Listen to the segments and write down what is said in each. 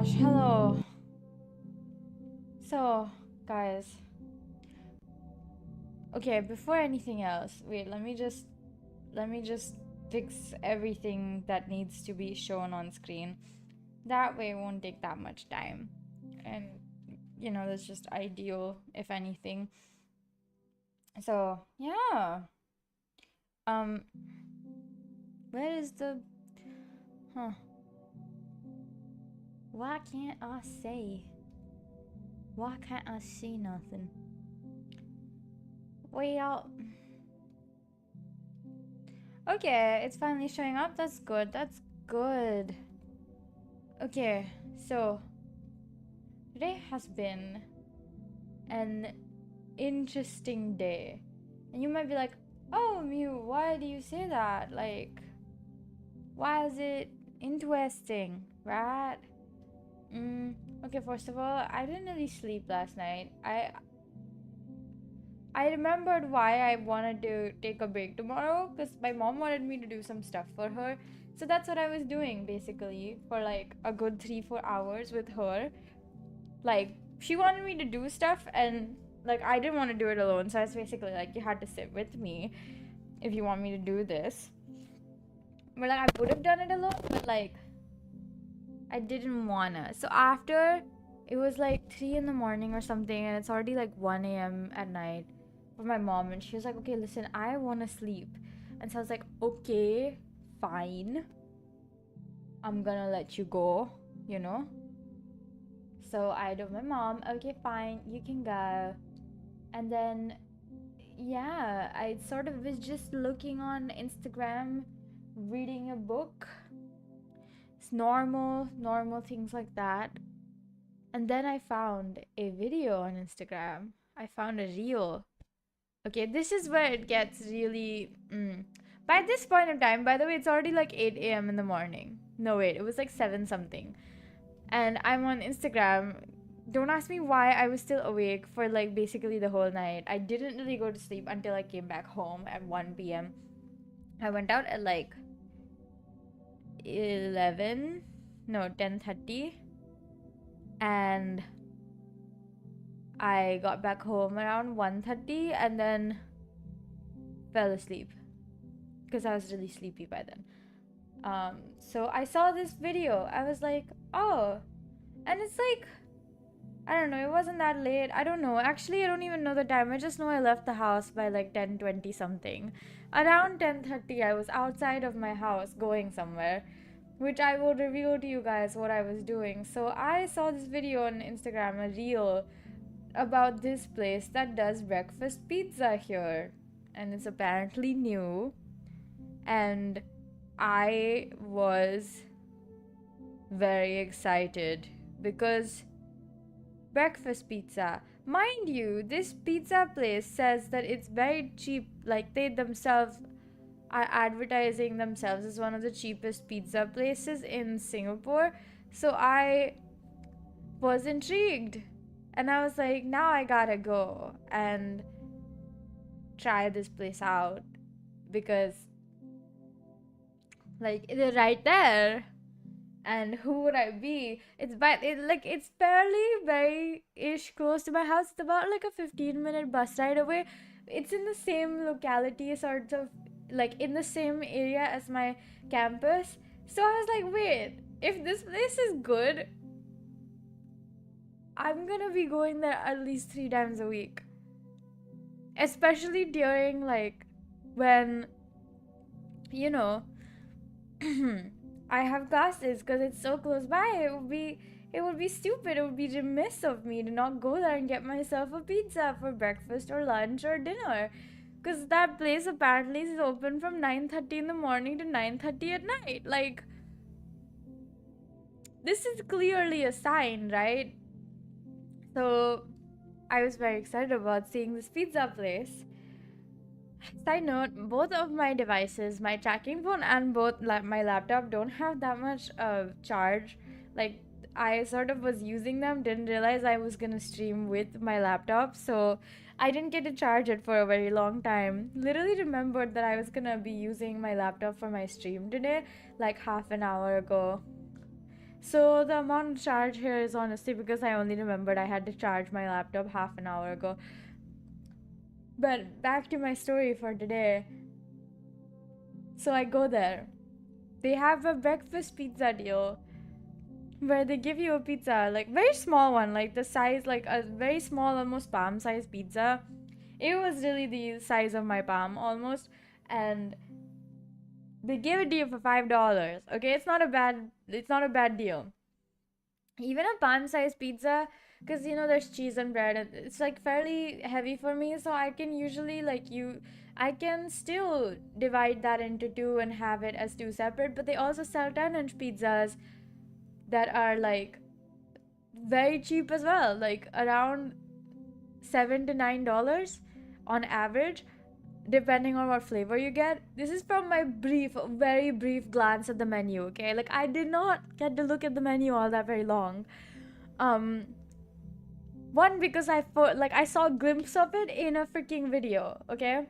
gosh, hello. So, guys. Okay, before anything else, wait, let me just fix everything that needs to be shown on screen. That way it won't take that much time. And you know, that's just ideal if anything. So, yeah. Where is the Why can't I say? Why can't I see nothing? Well, okay, it's finally showing up. That's good. That's good. Okay, so today has been an interesting day. And you might be like, oh, Mew, why do you say that? Like, why is it interesting, right? Okay, first of all, I didn't really sleep last night. I remembered why I wanted to take a break tomorrow, because my mom wanted me to do some stuff for her. So that's what I was doing, basically, for like a good 3-4 hours with her. Like, she wanted me to do stuff, and like I didn't want to do it alone, so I was basically like, you had to sit with me if you want me to do this. But like, I would have done it alone, but like I didn't wanna. So after, it was like 3 in the morning or something, and it's already like 1 a.m. at night for my mom, and she was like, okay, listen, I want to sleep. And so I was like, okay, fine, I'm gonna let you go, you know. So I told my mom, okay, fine, you can go. And then, yeah, I sort of was just looking on Instagram, reading a book. It's normal things like that. And then I found a video on Instagram. I found a reel. Okay, this is where it gets really... By this point of time, by the way, it's already like 8 a.m. in the morning. No, wait, it was like 7 something. And I'm on Instagram don't ask me why I was still awake for like basically the whole night. I didn't really go to sleep until I came back home at 1 p.m. I went out at like 10:30, and I got back home around 1:30 and then fell asleep because I was really sleepy by then. So I saw this video. I was like, oh, and it's like, I don't know, it wasn't that late. I don't know. Actually, I don't even know the time. I just know I left the house by like 10:20 something. Around 10:30, I was outside of my house going somewhere, which I will reveal to you guys what I was doing. So I saw this video on Instagram, a reel about this place that does breakfast pizza here. And it's apparently new. And I was very excited because breakfast pizza. Mind you, this pizza place says that it's very cheap. Like, they themselves are advertising themselves as one of the cheapest pizza places in Singapore. So I was intrigued. And I was like, now I gotta go and try this place out. Because, like, they're right there. And who would I be? It's barely very ish close to my house. It's about like a 15-minute bus ride away. It's in the same locality, sort of like in the same area as my campus. So I was like, wait, if this place is good, I'm gonna be going there at least 3 times a week. Especially during like when, you know, I have classes, because it's so close by. It would be stupid. It would be remiss of me to not go there and get myself a pizza for breakfast or lunch or dinner, because that place apparently is open from 9:30 in the morning to 9:30 at night. Like, this is clearly a sign, right? So I was very excited about seeing this pizza place. Side note, both of my devices, my tracking phone and my laptop, don't have that much charge. Like, I sort of was using them, didn't realize I was gonna stream with my laptop, so I didn't get to charge it for a very long time. Literally remembered that I was gonna be using my laptop for my stream today, like half an hour ago. So the amount of charge here is honestly because I only remembered I had to charge my laptop half an hour ago. But back to my story for today. So I go there. They have a breakfast pizza deal where they give you a pizza, like very small one, like the size, like a very small, almost palm size pizza. It was really the size of my palm almost, and they gave it to you for $5. Okay, it's not a bad deal. Even a palm size pizza, because there's cheese and bread, and it's like fairly heavy for me, so I can usually I can still divide that into two and have it as two separate. But they also sell 10-inch pizzas that are like very cheap as well, like around $7 to $9 on average, depending on what flavor you get. This is from my very brief glance at the menu, okay? Like, I did not get to look at the menu all that very long. One, because I saw a glimpse of it in a freaking video, okay?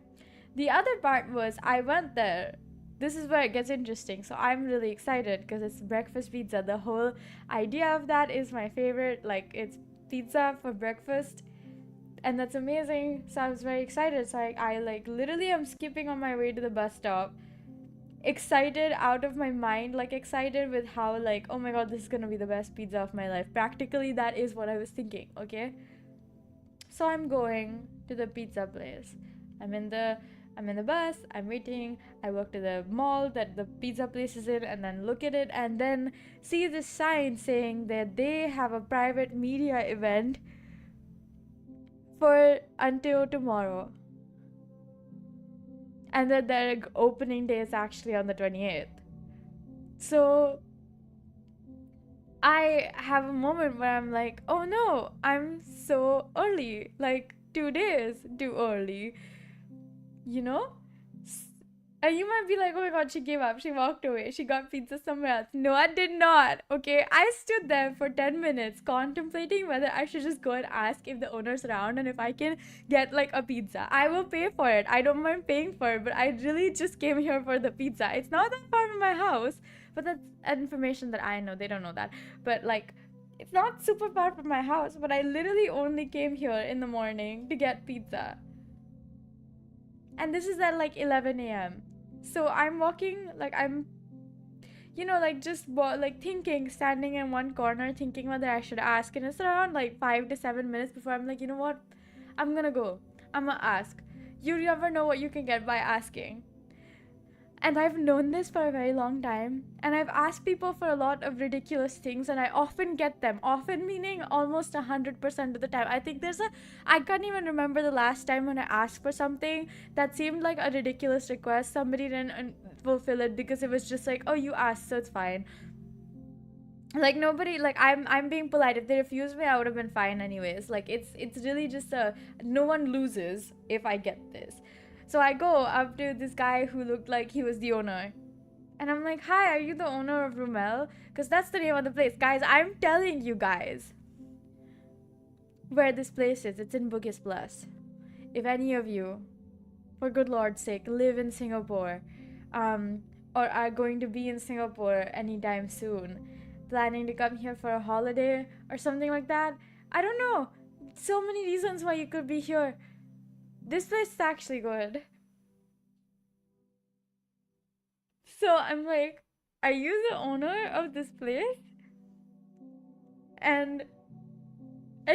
The other part was I went there. This is where it gets interesting. So I'm really excited because it's breakfast pizza. The whole idea of that is my favorite. Like, it's pizza for breakfast, and that's amazing. So I was very excited. So I literally am skipping on my way to the bus stop, excited out of my mind, like excited with how oh my god, this is gonna be the best pizza of my life. Practically, that is what I was thinking, okay? So I'm going to the pizza place. I'm in the bus, I'm waiting, I walk to the mall that the pizza place is in, and then look at it, and then see this sign saying that they have a private media event for until tomorrow, and that their opening day is actually on the 28th. So I have a moment where I'm like, oh no, I'm so early, like 2 days too early, you know? And you might be like, oh my god, she gave up. She walked away. She got pizza somewhere else. No, I did not. Okay, I stood there for 10 minutes contemplating whether I should just go and ask if the owner's around and if I can get like a pizza. I will pay for it. I don't mind paying for it, but I really just came here for the pizza. It's not that far from my house, but that's information that I know. They don't know that. But like, it's not super far from my house, but I literally only came here in the morning to get pizza. And this is at like 11 a.m. So I'm walking, like I'm, you know, like just like thinking, standing in one corner, thinking whether I should ask. And it's around like 5 to 7 minutes before I'm like, you know what? I'm gonna go. I'm gonna ask. You never know what you can get by asking. And I've known this for a very long time. And I've asked people for a lot of ridiculous things and I often get them. Often meaning almost 100% of the time. I think I can't even remember the last time when I asked for something that seemed like a ridiculous request. Somebody didn't fulfill it because it was just like, oh, you asked, so it's fine. Like nobody, like I'm being polite. If they refuse me, I would have been fine anyways. Like it's really just no one loses if I get this. So I go up to this guy who looked like he was the owner. And I'm like, hi, are you the owner of Rumel? Because that's the name of the place. Guys, I'm telling you guys where this place is. It's in Bugis Plus. If any of you, for good Lord's sake, live in Singapore, or are going to be in Singapore anytime soon, planning to come here for a holiday or something like that, I don't know. So many reasons why you could be here. This place is actually good. So I'm like, are you the owner of this place? And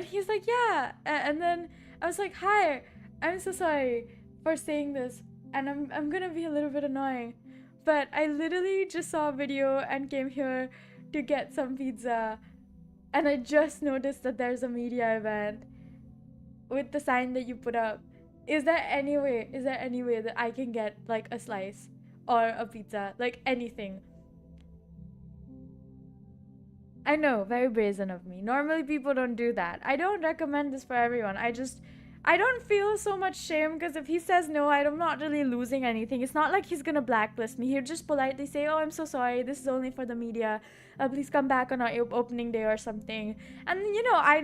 he's like, yeah. And then I was like, hi, I'm so sorry for saying this. And I'm gonna be a little bit annoying. But I literally just saw a video and came here to get some pizza. And I just noticed that there's a media event with the sign that you put up. Is there any way that I can get like a slice or a pizza, like anything? I know, very brazen of me. Normally people don't do that. I don't recommend this for everyone. I don't feel so much shame because if he says no, I'm not really losing anything. It's not like he's gonna blacklist me. He'll just politely say, oh, I'm so sorry. This is only for the media. Please come back on our opening day or something. And you know, I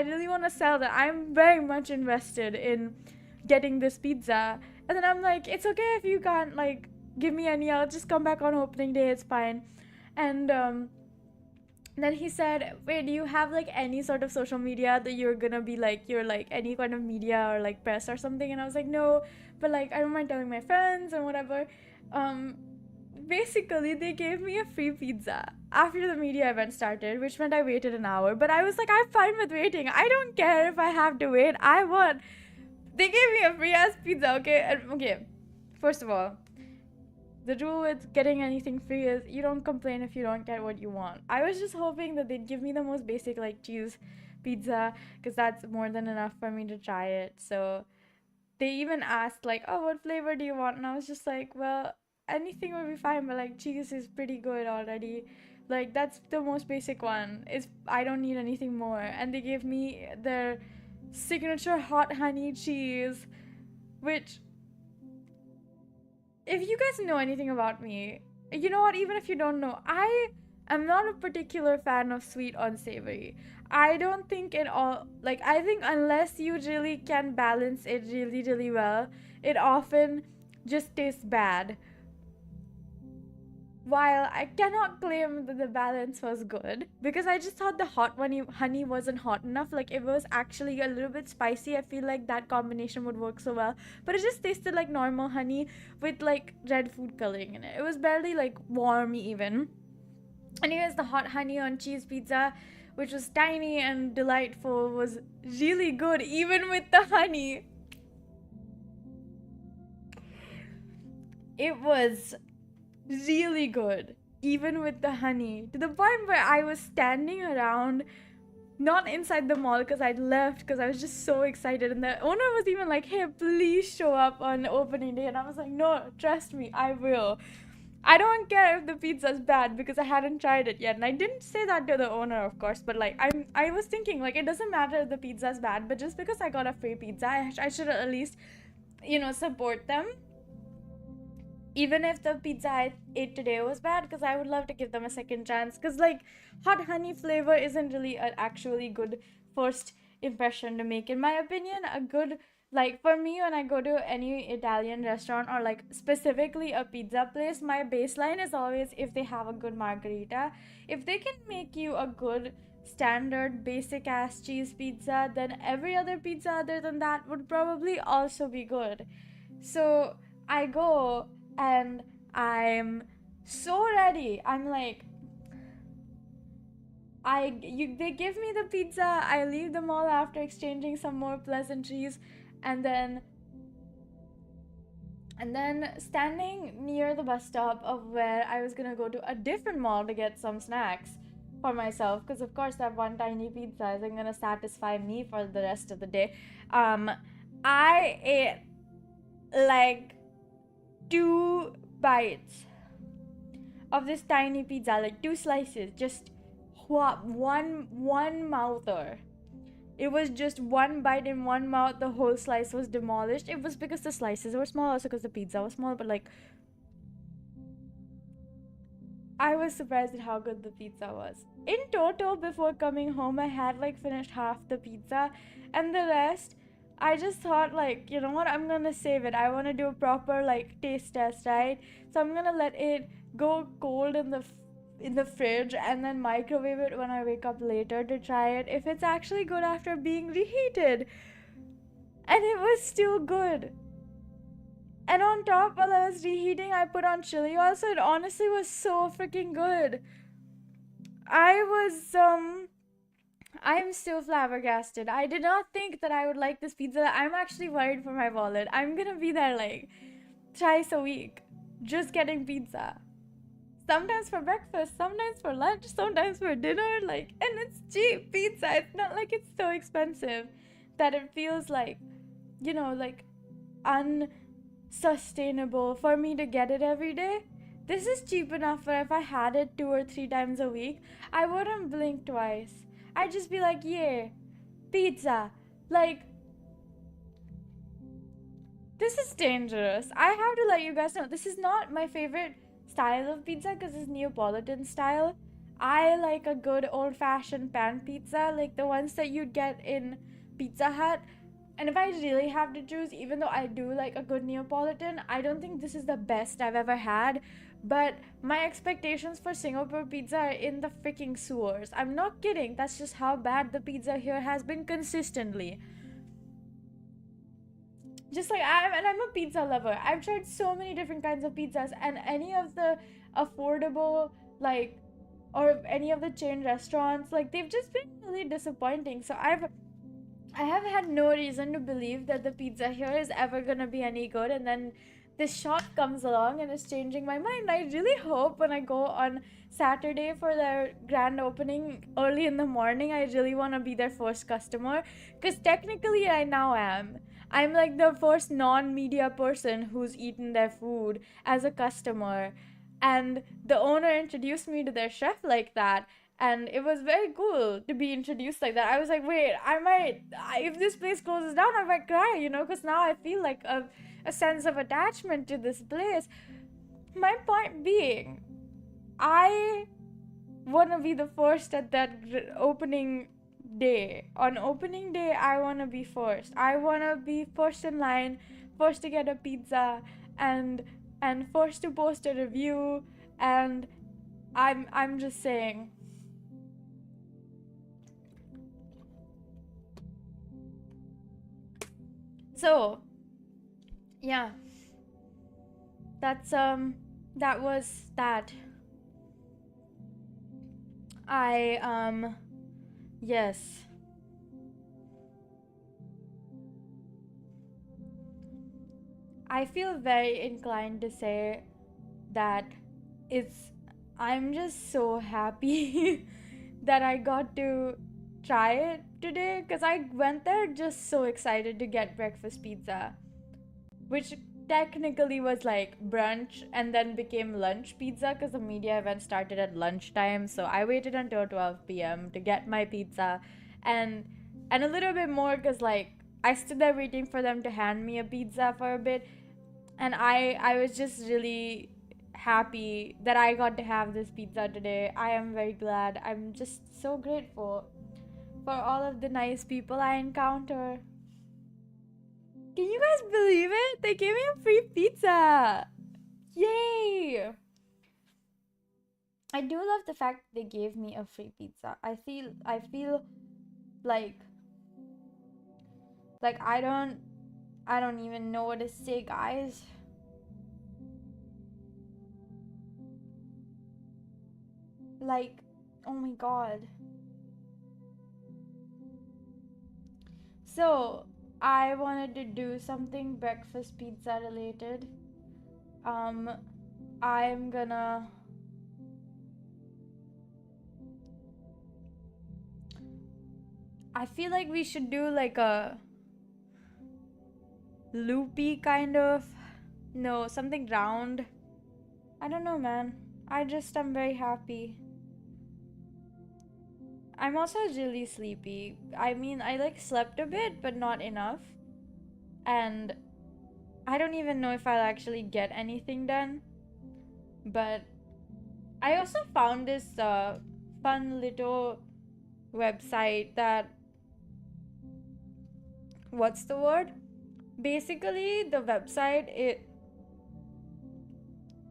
really want to sell that. I'm very much invested in getting this pizza. And then I'm like, it's okay if you can't like give me any. I'll just come back on opening day. It's fine. And then he said, wait, do you have like any sort of social media that you're gonna be like, you're like any kind of media or like press or something? And I was like, no, but like I don't mind telling my friends and whatever. Basically they gave me a free pizza after the media event started, which meant I waited an hour. But I was like, I'm fine with waiting. I don't care if I have to wait. They gave me a free ass pizza, okay? Okay, first of all, the rule with getting anything free is you don't complain if you don't get what you want. I was just hoping that they'd give me the most basic like cheese pizza because that's more than enough for me to try it. So they even asked like, oh, what flavor do you want? And I was just like, well, anything would be fine, but like cheese is pretty good already. Like that's the most basic one. I don't need anything more. And they gave me their signature hot honey cheese, which, if you guys know anything about me, you know what, even if you don't know, I am not a particular fan of sweet on savory. I don't think it all, like, I think unless you really can balance it really, really well, it often just tastes bad. While I cannot claim that the balance was good, because I just thought the hot honey wasn't hot enough. Like, it was actually a little bit spicy. I feel like that combination would work so well. But it just tasted like normal honey with, like, red food coloring in it. It was barely, like, warm even. Anyways, the hot honey on cheese pizza, which was tiny and delightful, was really good, even with the honey. It was really good, even with the honey, to the point where I was standing around, not inside the mall because I'd left because I was just so excited, and the owner was even like, hey, please show up on opening day. And I was like, no, trust me, I will. I don't care if the pizza's bad because I hadn't tried it yet. And I didn't say that to the owner, of course, but like I was thinking, like, it doesn't matter if the pizza's bad, but just because I got a free pizza, I should at least, you know, support them. even if the pizza I ate today was bad, because I would love to give them a second chance, because like hot honey flavor isn't really an actually good first impression to make, in my opinion. A good, like for me, when I go to any Italian restaurant or like specifically a pizza place, my baseline is always if they have a good margarita. If they can make you a good standard basic ass cheese pizza, then every other pizza other than that would probably also be good. So I go and I'm so ready. I'm like, they give me the pizza. I leave the mall after exchanging some more pleasantries, and then standing near the bus stop of where I was gonna go to a different mall to get some snacks for myself, because of course that one tiny pizza isn't gonna satisfy me for the rest of the day. I ate like 2 bites of this tiny pizza, like 2 slices, just one mouther. It was just one bite in one mouth, the whole slice was demolished. It was because the slices were small, also because the pizza was small, but like, I was surprised at how good the pizza was. In total, before coming home, I had like finished half the pizza, and the rest, I just thought like, you know what, I'm gonna save it. I want to do a proper like taste test, right? So I'm gonna let it go cold in the fridge and then microwave it when I wake up later to try it if it's actually good after being reheated. And it was still good. And on top, while I was reheating, I put on chili oil, so it honestly was so freaking good. I'm still flabbergasted. I did not think that I would like this pizza. I'm actually worried for my wallet. I'm gonna be there like thrice a week, just getting pizza. Sometimes for breakfast, sometimes for lunch, sometimes for dinner, like, and it's cheap pizza. It's not like it's so expensive that it feels like, you know, like unsustainable for me to get it every day. This is cheap enough where if I had it 2 or 3 times a week, I wouldn't blink twice. I'd just be like, yeah, pizza. Like, this is dangerous. I have to let you guys know, this is not my favorite style of pizza because it's Neapolitan style. I like a good old-fashioned pan pizza, like the ones that you'd get in Pizza Hut. And if I really have to choose, even though I do like a good Neapolitan, I don't think this is the best I've ever had. But my expectations for Singapore pizza are in the freaking sewers. I'm not kidding. That's just how bad the pizza here has been consistently. Just like I'm a pizza lover. I've tried so many different kinds of pizzas, and any of the affordable, like, or any of the chain restaurants, like, they've just been really disappointing. So I have had no reason to believe that the pizza here is ever gonna be any good, and then this shop comes along and is changing my mind. I really hope when I go on Saturday for their grand opening early in the morning, I really want to be their first customer, because technically I now am. I'm like the first non-media person who's eaten their food as a customer, and the owner introduced me to their chef like that, and it was very cool to be introduced like that. I was like, wait, if this place closes down, I might cry, you know, because now I feel like a sense of attachment to this place. My point being, I want to be the first at that opening day. On opening day, I want to be first. I want to be first in line, first to get a pizza, and first to post a review. And I'm just saying, so yeah, that's that was that. Yes, I feel very inclined to say that I'm just so happy that I got to try it today, because I went there just so excited to get breakfast pizza, which technically was like brunch and then became lunch pizza because the media event started at lunchtime. So I waited until 12 p.m. to get my pizza, and a little bit more because like I stood there waiting for them to hand me a pizza for a bit. And I was just really happy that I got to have this pizza today. I am very glad. I'm just so grateful for all of the nice people I encounter. Can you guys believe it? They gave me a free pizza. Yay! I do love the fact they gave me a free pizza. I feel like I don't even know what to say, guys. Like, oh my god. So, I wanted to do something breakfast pizza related. I'm gonna I feel like we should do like a loopy kind of, no, something round. I don't know, man. I'm very happy. I'm also really sleepy. I mean, I like slept a bit, but not enough. And I don't even know if I'll actually get anything done. But I also found this fun little website that, what's the word? Basically, the website,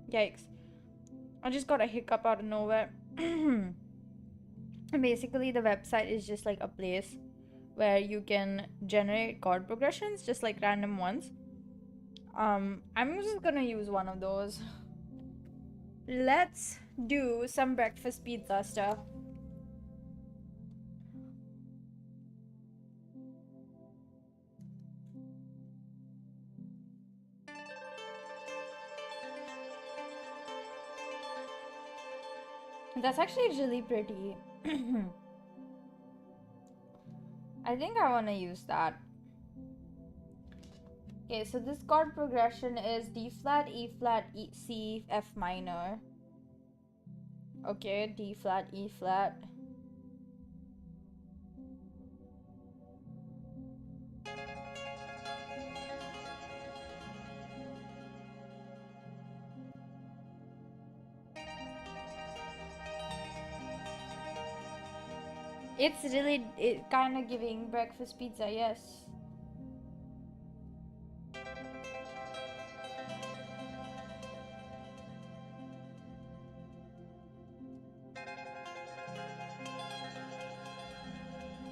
yikes. I just got a hiccup out of nowhere. And basically, the website is just like a place where you can generate chord progressions, just like random ones. I'm just gonna use one of those. Let's do some breakfast pizza stuff. That's actually really pretty. I think I want to use that. Okay, so this chord progression is D flat, E flat, E, C, F minor. Okay, D flat, E flat. It's really kind of giving breakfast pizza, yes.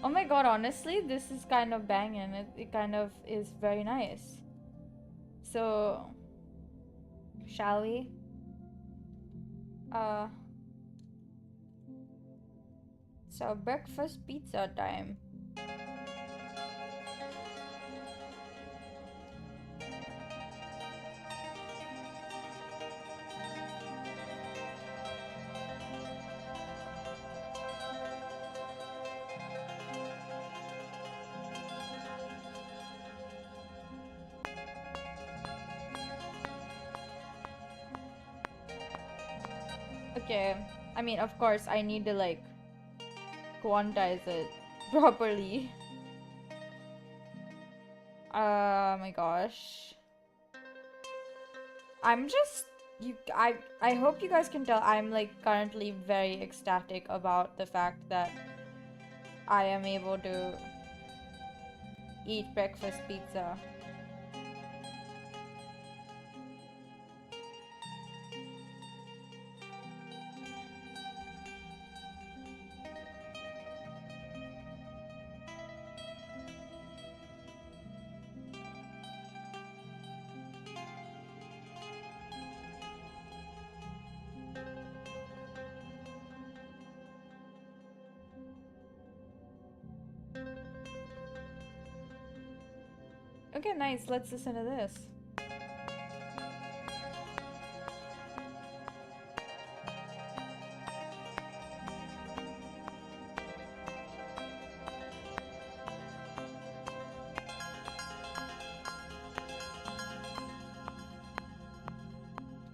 Oh my god, honestly, this is kind of banging. It kind of is very nice. So, shall we? So breakfast pizza time. Okay, I mean, of course, I need to like quantize it properly. My gosh. I'm just I hope you guys can tell I'm like currently very ecstatic about the fact that I am able to eat breakfast pizza. Okay, nice. Let's listen to this.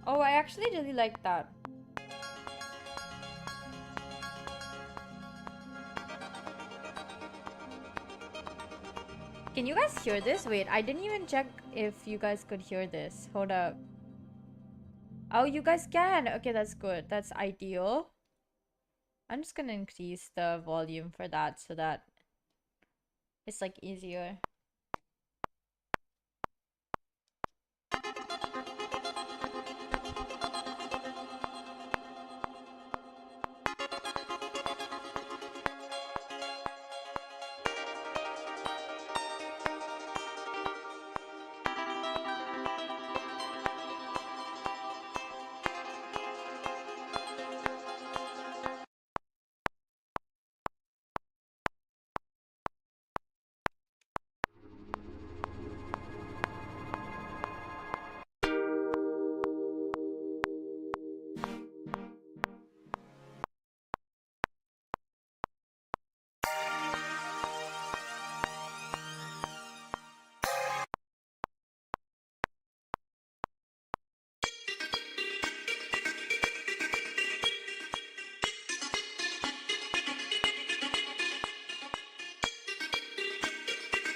Oh, I actually really like that. Can you guys hear this? Wait, I didn't even check if you guys could hear this. Hold up. Oh, you guys can. Okay, that's good. That's ideal. I'm just gonna increase the volume for that so that it's like easier.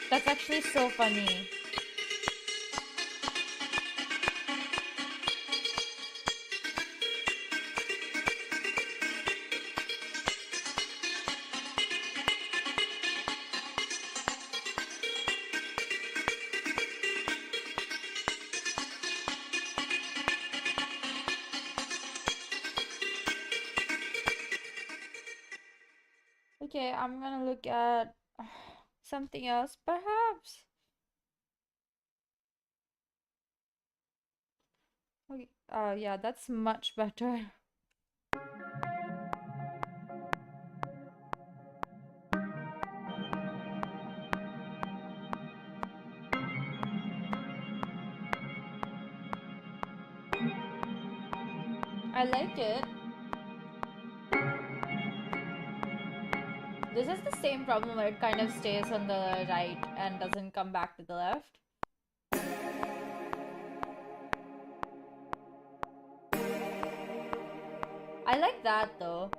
That's actually so funny. Okay, I'm gonna look at something else, perhaps. Okay, yeah, that's much better. I like it. This is the same problem where it kind of stays on the right and doesn't come back to the left. I like that though.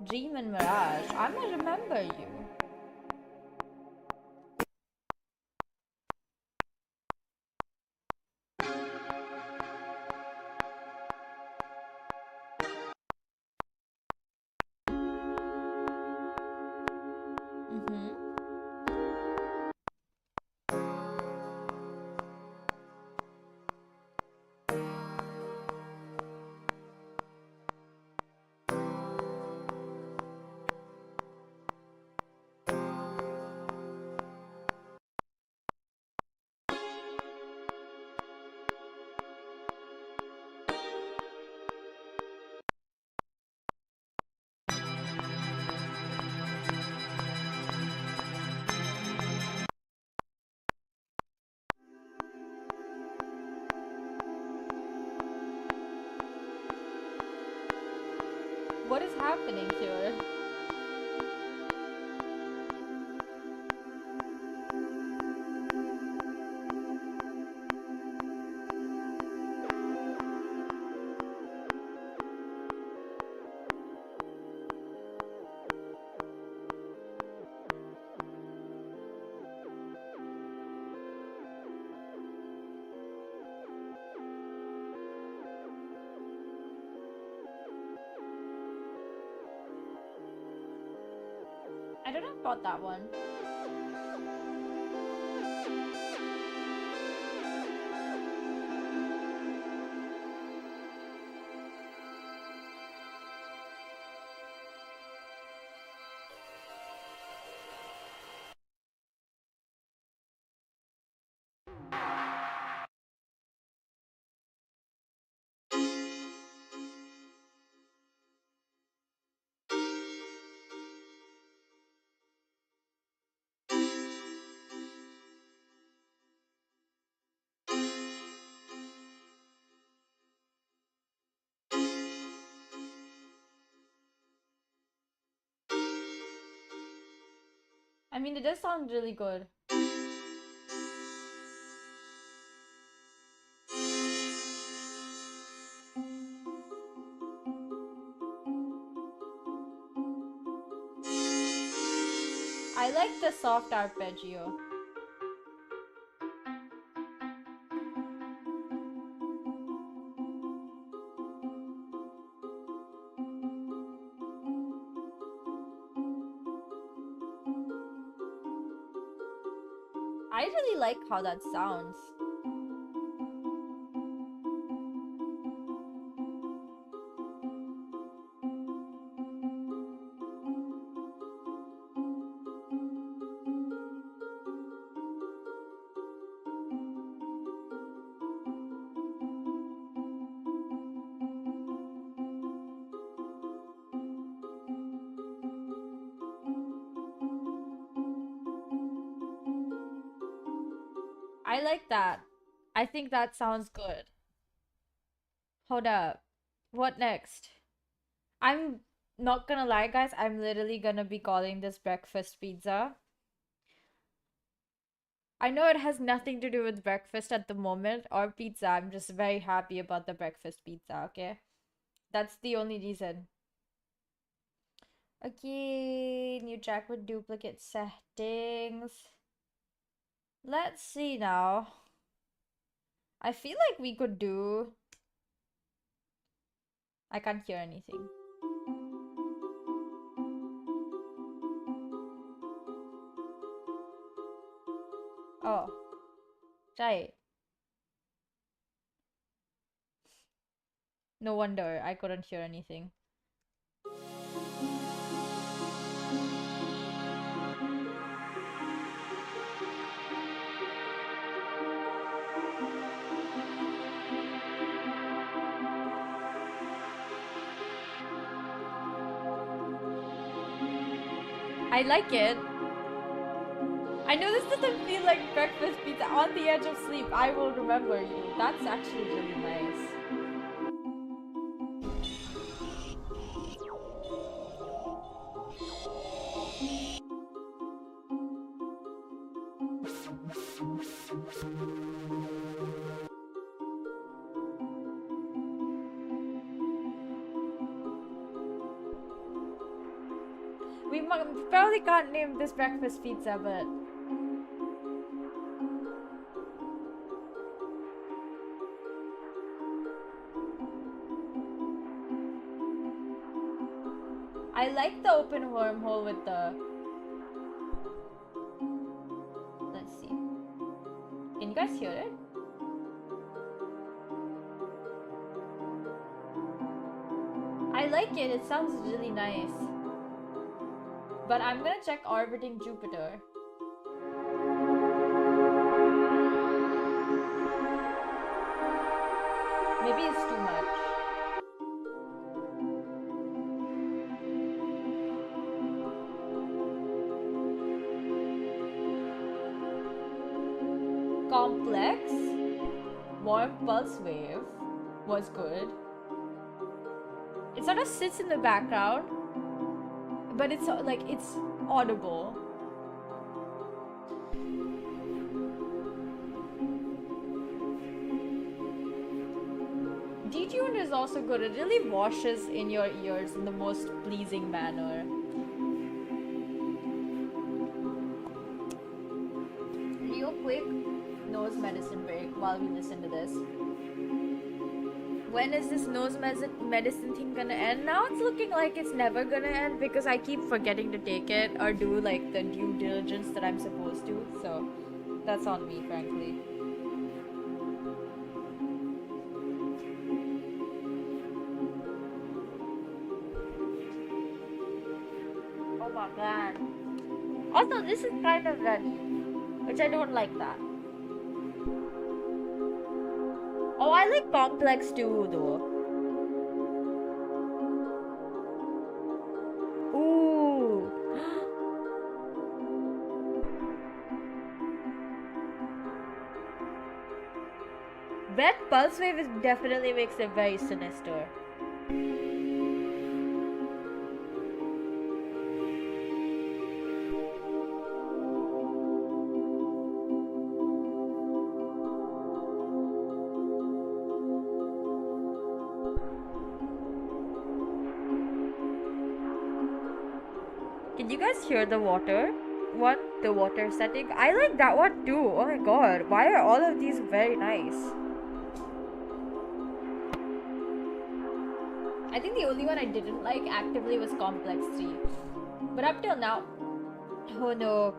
Dream and Mirage. I'm gonna remember you. What is happening here? I don't know about that one. I mean, it does sound really good. I like the soft arpeggio. I really like how that sounds. I like that. I think that sounds good. Hold up. What next? I'm not gonna lie, guys. I'm literally gonna be calling this breakfast pizza. I know it has nothing to do with breakfast at the moment or pizza. I'm just very happy about the breakfast pizza, okay? That's the only reason. Okay, new track with duplicate settings. Let's see now. I feel like we could do... I can't hear anything. Oh. Try it. No wonder I couldn't hear anything. I like it. I know this doesn't feel like breakfast pizza. On the edge of sleep, I will remember you. That's actually really nice. We probably can't name this breakfast pizza, but... I like the open wormhole with the... Let's see. Can you guys hear it? I like it. It sounds really nice. But I'm gonna check orbiting Jupiter. Maybe it's too much. Complex, warm pulse wave was good. It sort of sits in the background, but it's like it's audible. Detuned is also good. It really washes in your ears in the most pleasing manner. Real quick nose medicine break while we listen to this. When is this nose medicine thing gonna end? Now it's looking like it's never gonna end because I keep forgetting to take it or do like the due diligence that I'm supposed to. So that's on me, frankly. Oh my god. Also, this is kind of red, which I don't like that. Oh, I like complex too, though. Ooh. Red pulse wave definitely makes it very sinister. Can you guys hear the water one? The water setting? I like that one too. Oh my god. Why are all of these very nice? I think the only one I didn't like actively was Complex 3. But up till now... Oh no.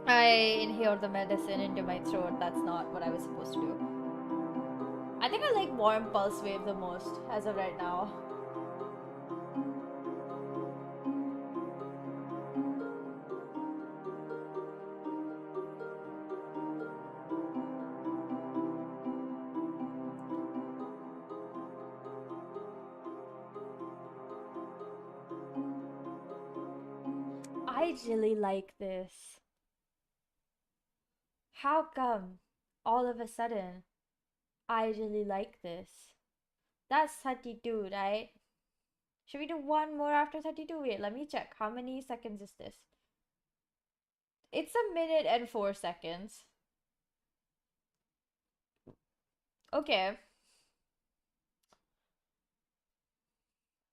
I inhaled the medicine into my throat. That's not what I was supposed to do. I think I like warm pulse wave the most as of right now. I really like this. How come all of a sudden I really like this? That's 32, right? Should we do one more after 32? Wait, let me check. How many seconds is this? It's a minute and 4 seconds. Okay.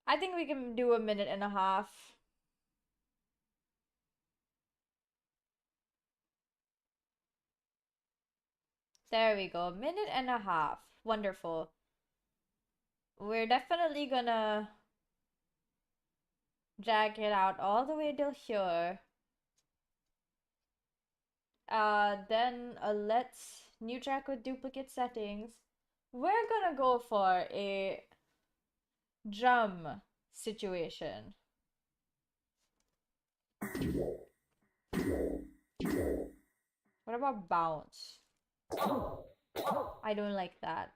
I think we can do a minute and a half. There we go. Minute and a half. Wonderful. We're definitely gonna drag it out all the way till here. Then let's new track with duplicate settings. We're gonna go for a drum situation. What about bounce? I don't like that.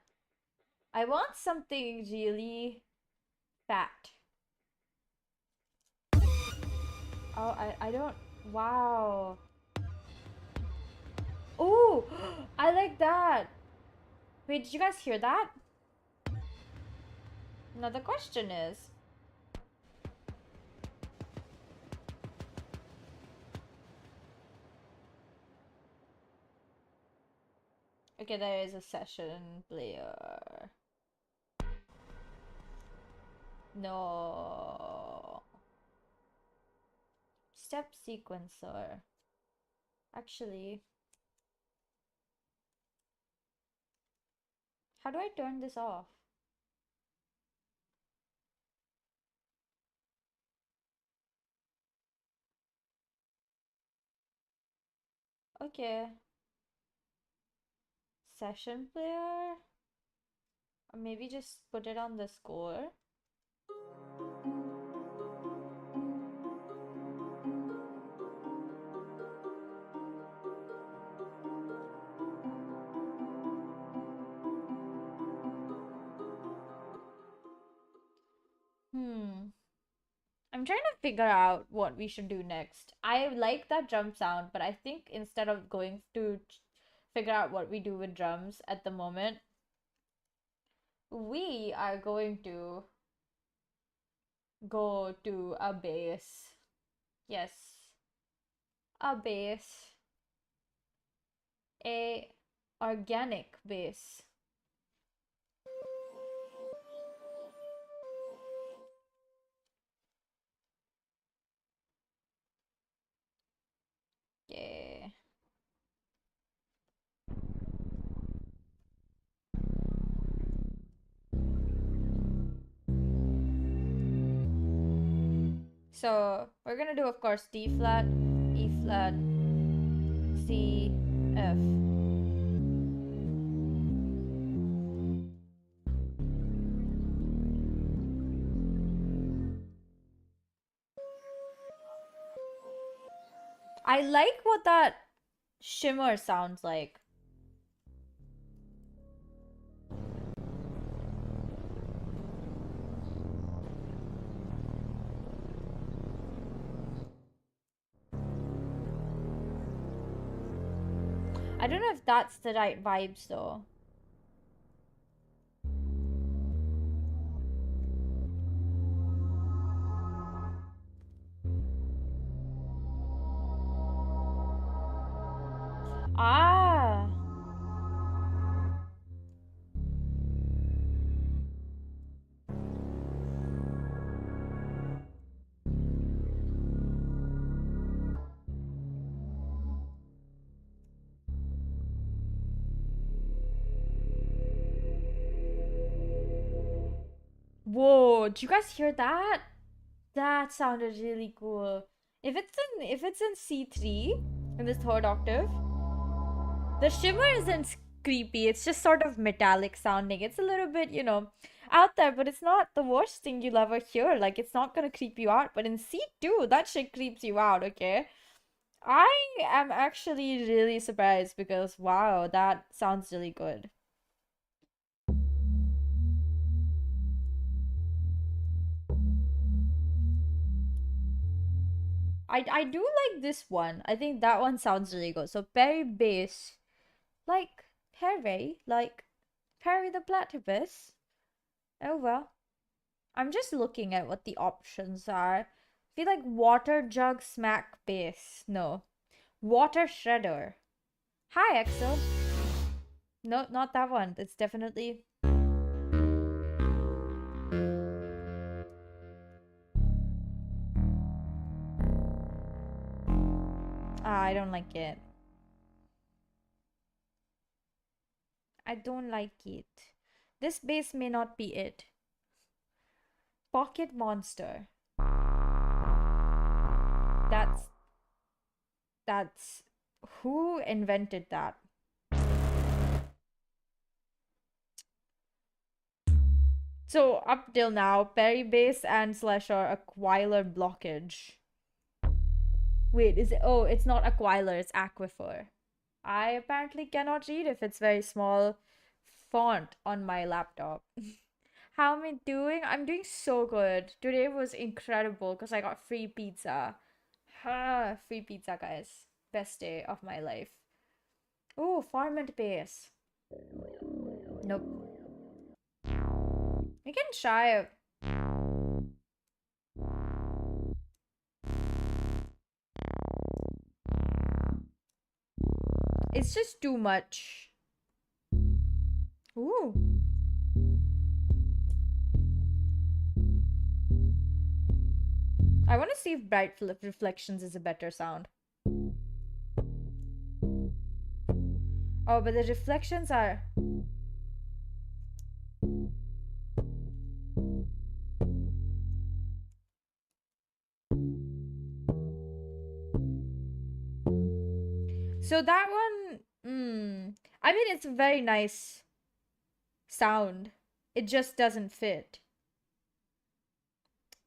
I want something really fat. Oh, I don't. Wow. Oh, I like that. Wait, did you guys hear that? Now the question is, okay, there is a session player. No. Step sequencer. Actually, how do I turn this off? Okay. Session player? Or maybe just put it on the score? I'm trying to figure out what we should do next. I like that drum sound, but I think instead of going to figure out what we do with drums at the moment, we are going to go to a bass. Yes, a bass. A organic bass. Yeah. So we're gonna do, of course, D flat, E flat, C, F. I like what that shimmer sounds like. I don't know if that's the right vibes though. Ah. Whoa, did you guys hear that? That sounded really cool. If it's in C3, in this third octave. The shimmer isn't creepy, it's just sort of metallic sounding. It's a little bit, out there, but it's not the worst thing you'll ever hear. Like, it's not gonna creep you out. But in C2, that shit creeps you out, okay? I am actually really surprised because, wow, that sounds really good. I do like this one. I think that one sounds really good. So Perry bass, like Perry the Platypus. Oh well. I'm just looking at what the options are. I feel like water jug smack bass. No. Water shredder. Hi, Axel. No, not that one. It's definitely. I don't like it. I don't like it. This bass may not be it. Pocket Monster. That's that's who invented that? So up till now, Perry bass and slash are Aquilar blockage. Wait, is it? Oh, it's not Aquilar, it's Aquifer. I apparently cannot read if it's very small font on my laptop. How am I doing? I'm doing so good. Today was incredible because I got free pizza. Free pizza, guys. Best day of my life. Oh, Farmant base. Nope. We can try. It's just too much. Ooh. I want to see if Bright Reflections is a better sound. Oh, but the reflections are. So that one, I mean, it's a very nice sound. It just doesn't fit.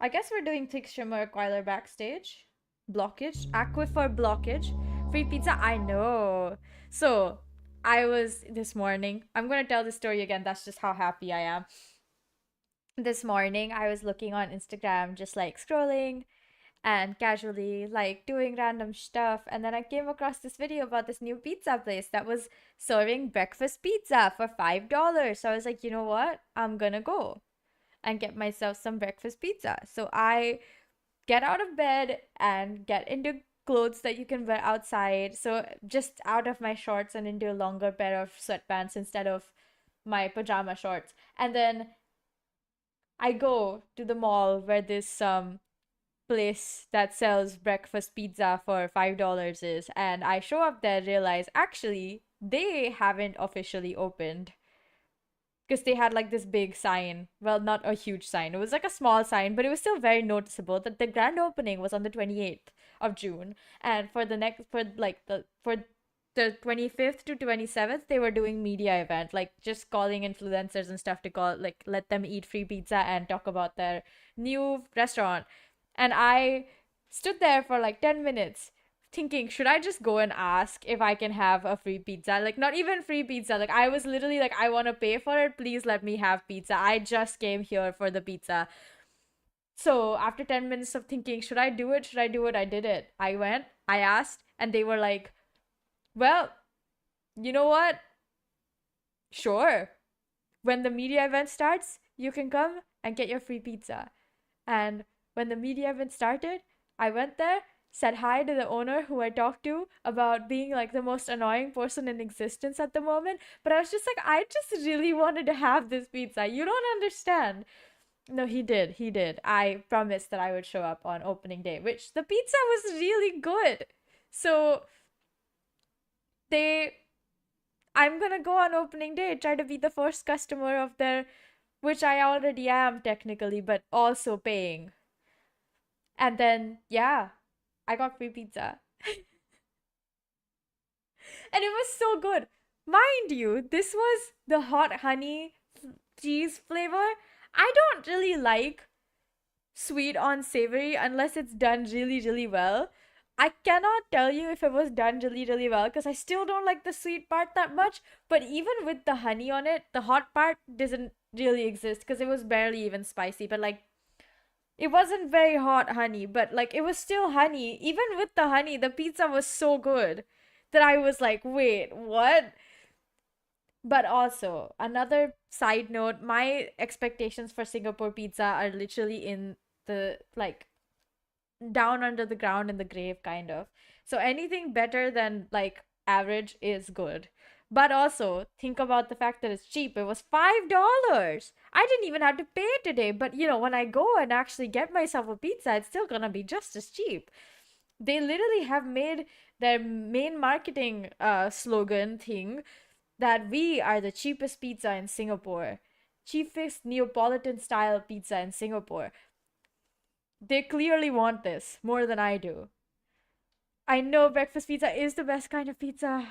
I guess we're doing thick shimmer Aquilar backstage. Blockage. Aquifer blockage. Free pizza. I know. So, I was this morning. I'm going to tell the story again. That's just how happy I am. This morning, I was looking on Instagram, just like scrolling and casually like doing random stuff, and then I came across this video about this new pizza place that was serving breakfast pizza for $5. So I was like, you know what, I'm gonna go and get myself some breakfast pizza. So I get out of bed and get into clothes that you can wear outside, so just out of my shorts and into a longer pair of sweatpants instead of my pajama shorts. And then I go to the mall where this place that sells breakfast pizza for $5 is, and I show up there, realize actually they haven't officially opened because they had like this big sign. Well, not a huge sign, it was like a small sign, but it was still very noticeable that the grand opening was on the 28th of June, and for the next for the 25th to 27th they were doing media event, like just calling influencers and stuff to call, like, let them eat free pizza and talk about their new restaurant. And I stood there for like 10 minutes thinking, should I just go and ask if I can have a free pizza? Like, not even free pizza. Like, I was literally like, I want to pay for it. Please let me have pizza. I just came here for the pizza. So, after 10 minutes of thinking, should I do it? Should I do it? I did it. I went, I asked, and they were like, well, you know what? Sure. When the media event starts, you can come and get your free pizza. And when the media event started, I went there, said hi to the owner who I talked to about being like the most annoying person in existence at the moment. But I was just like, I just really wanted to have this pizza. You don't understand. No, he did. He did. I promised that I would show up on opening day, which the pizza was really good. So they I'm gonna go on opening day, try to be the first customer of their, which I already am technically, but also paying. And then, yeah, I got free pizza. And it was so good. Mind you, this was the hot honey cheese flavor. I don't really like sweet on savory unless it's done really, really well. I cannot tell you if it was done really, really well because I still don't like the sweet part that much. But even with the honey on it, the hot part doesn't really exist because it was barely even spicy. But like, it wasn't very hot honey, but like, it was still honey. Even with the honey, the pizza was so good that I was like, wait, what? But also, another side note, my expectations for Singapore pizza are literally in the like down under the ground in the grave kind of. So anything better than like average is good. But also think about the fact that it's cheap. It was $5. I didn't even have to pay today, but you know, when I go and actually get myself a pizza, it's still gonna be just as cheap. They literally have made their main marketing slogan thing that we are the cheapest pizza in Singapore. Cheapest Neapolitan style pizza in Singapore. They clearly want this more than I do. I know breakfast pizza is the best kind of pizza.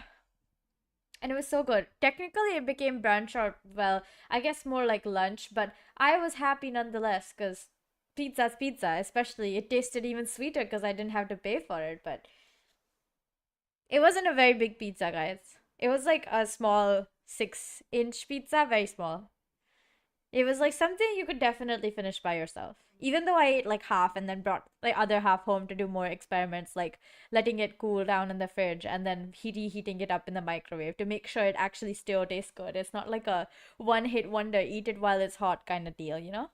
And it was so good. Technically, it became brunch or, well, I guess more like lunch, but I was happy nonetheless because pizza's pizza, especially. It tasted even sweeter because I didn't have to pay for it, but it wasn't a very big pizza, guys. It was like a small 6-inch pizza, very small. It was like something you could definitely finish by yourself. Even though I ate like half and then brought the other half home to do more experiments, like letting it cool down in the fridge and then reheating it up in the microwave to make sure it actually still tastes good. It's not like a one-hit wonder, eat it while it's hot kind of deal, you know?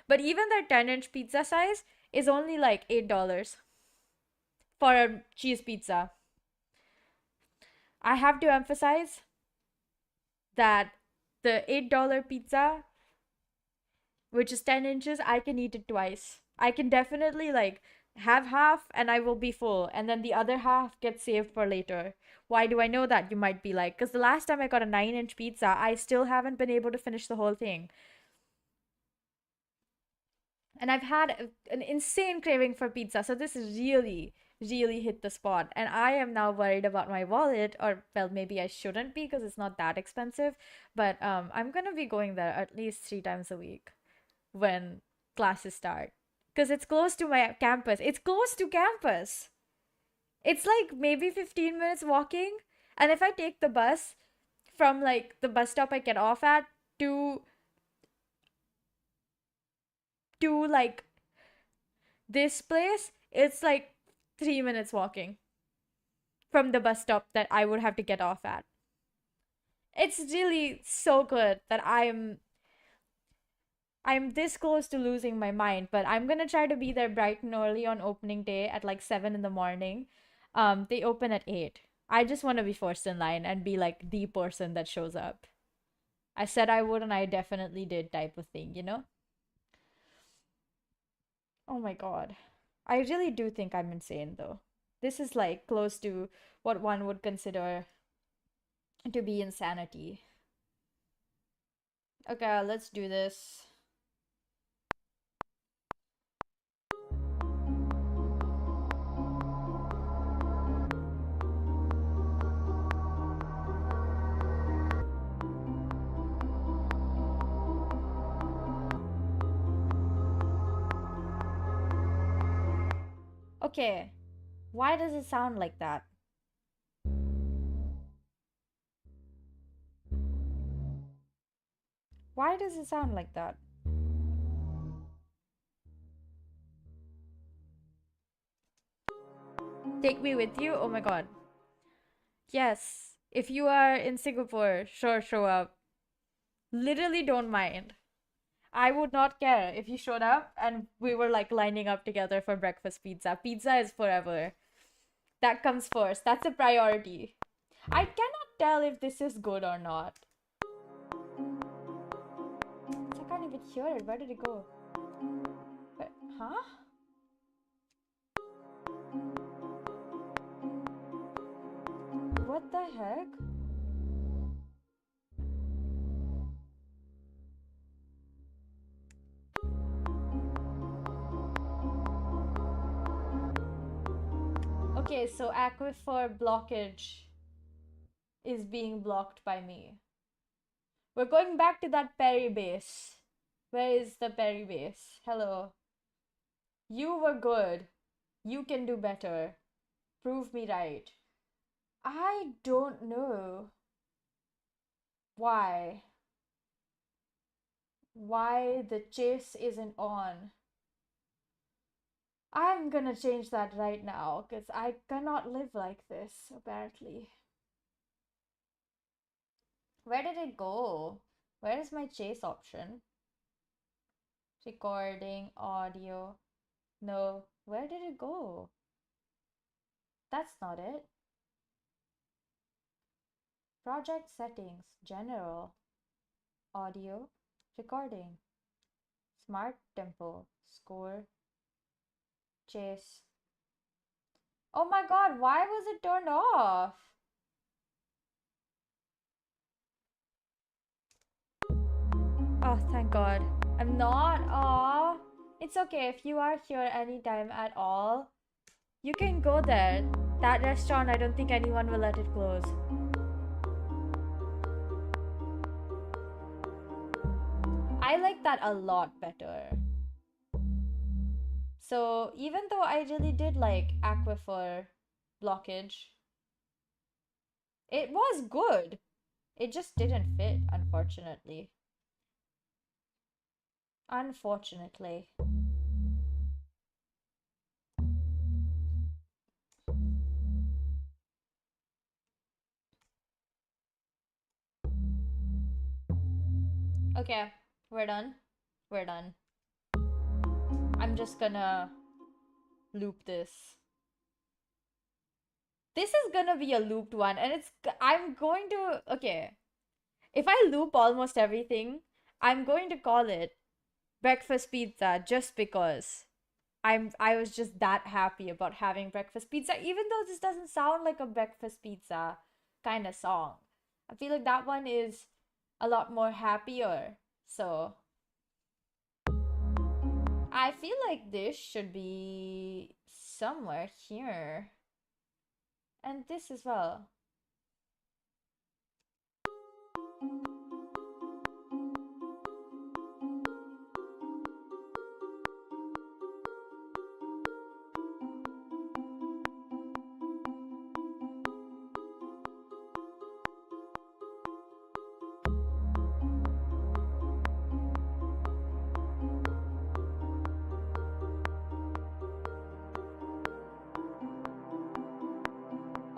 But even their 10-inch pizza size is only like $8 for a cheese pizza. I have to emphasize that the $8 pizza, which is 10 inches, I can eat it twice. I can definitely like have half and I will be full, and then the other half gets saved for later. Why do I know that? You might be like, because the last time I got a 9-inch pizza, I still haven't been able to finish the whole thing. And I've had an insane craving for pizza, so this really, really hit the spot. And I am now worried about my wallet, or well, maybe I shouldn't be because it's not that expensive. But I'm gonna be going there at least 3 times a week when classes start because it's close to my campus. It's close to campus. It's like maybe 15 minutes walking. And if I take the bus from like the bus stop I get off at to like this place, it's like 3 minutes walking from the bus stop that I would have to get off at. It's really so good that I'm this close to losing my mind, but I'm gonna try to be there bright and early on opening day at like 7 in the morning. They open at 8. I just want to be first in line and be like the person that shows up. I said I would, and I definitely did, type of thing, you know? Oh my god. I really do think I'm insane though. This is like close to what one would consider to be insanity. Okay, let's do this. Okay, why does it sound like that? Why does it sound like that? Take me with you? Oh my god. Yes, if you are in Singapore, sure, show up. Literally don't mind. I would not care if you showed up and we were like lining up together for breakfast pizza. Pizza is forever. That comes first. That's a priority. I cannot tell if this is good or not. I can't even hear it. Where did it go? Huh? What the heck? Okay, so aquifer blockage. is being blocked by me. We're going back to that Perry base. Where is the Perry base? Hello. You were good. You can do better. Prove me right. I don't know. Why? Why the chase isn't on? I'm gonna change that right now, because I cannot live like this, apparently. Where did it go? Where is my chase option? Recording, audio. No, where did it go? That's not it. Project settings, general, audio, recording, smart tempo, score, chase. Oh my god, why was it turned off? Oh, thank god. I'm not. Aw. It's okay if you are here anytime at all. You can go there. That restaurant, I don't think anyone will let it close. I like that a lot better. So even though I really did like aquifer blockage, it was good. It just didn't fit, unfortunately. Unfortunately. Okay, we're done. We're done. I'm just gonna loop this. This is gonna be a looped one, and I'm going to, okay. If I loop almost everything, I'm going to call it breakfast pizza just because I was just that happy about having breakfast pizza, even though this doesn't sound like a breakfast pizza kind of song. I feel like that one is a lot more happier. So I feel like this should be somewhere here. And this as well.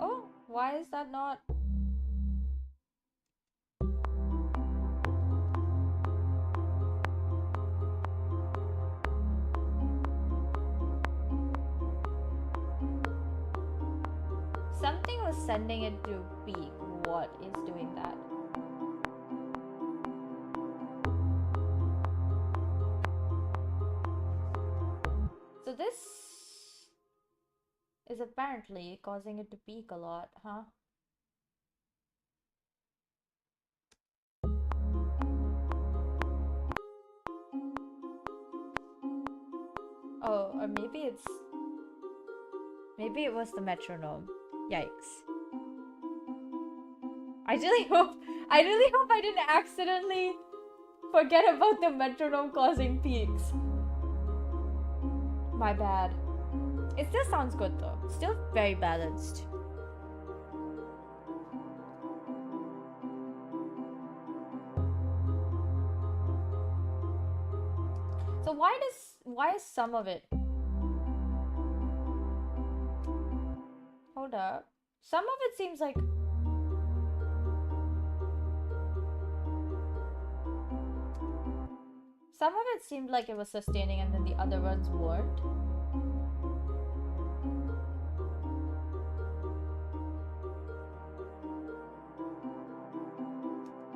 Oh, why is that not? Something was sending it to peak. What is doing that? So this is apparently causing it to peak a lot, huh? Oh, or maybe it was the metronome. Yikes. I really hope I didn't accidentally forget about the metronome causing peaks. My bad. It still sounds good though. Still very balanced. So why is some of it? Hold up. Some of it seems like some of it seemed like it was sustaining and then the other ones weren't.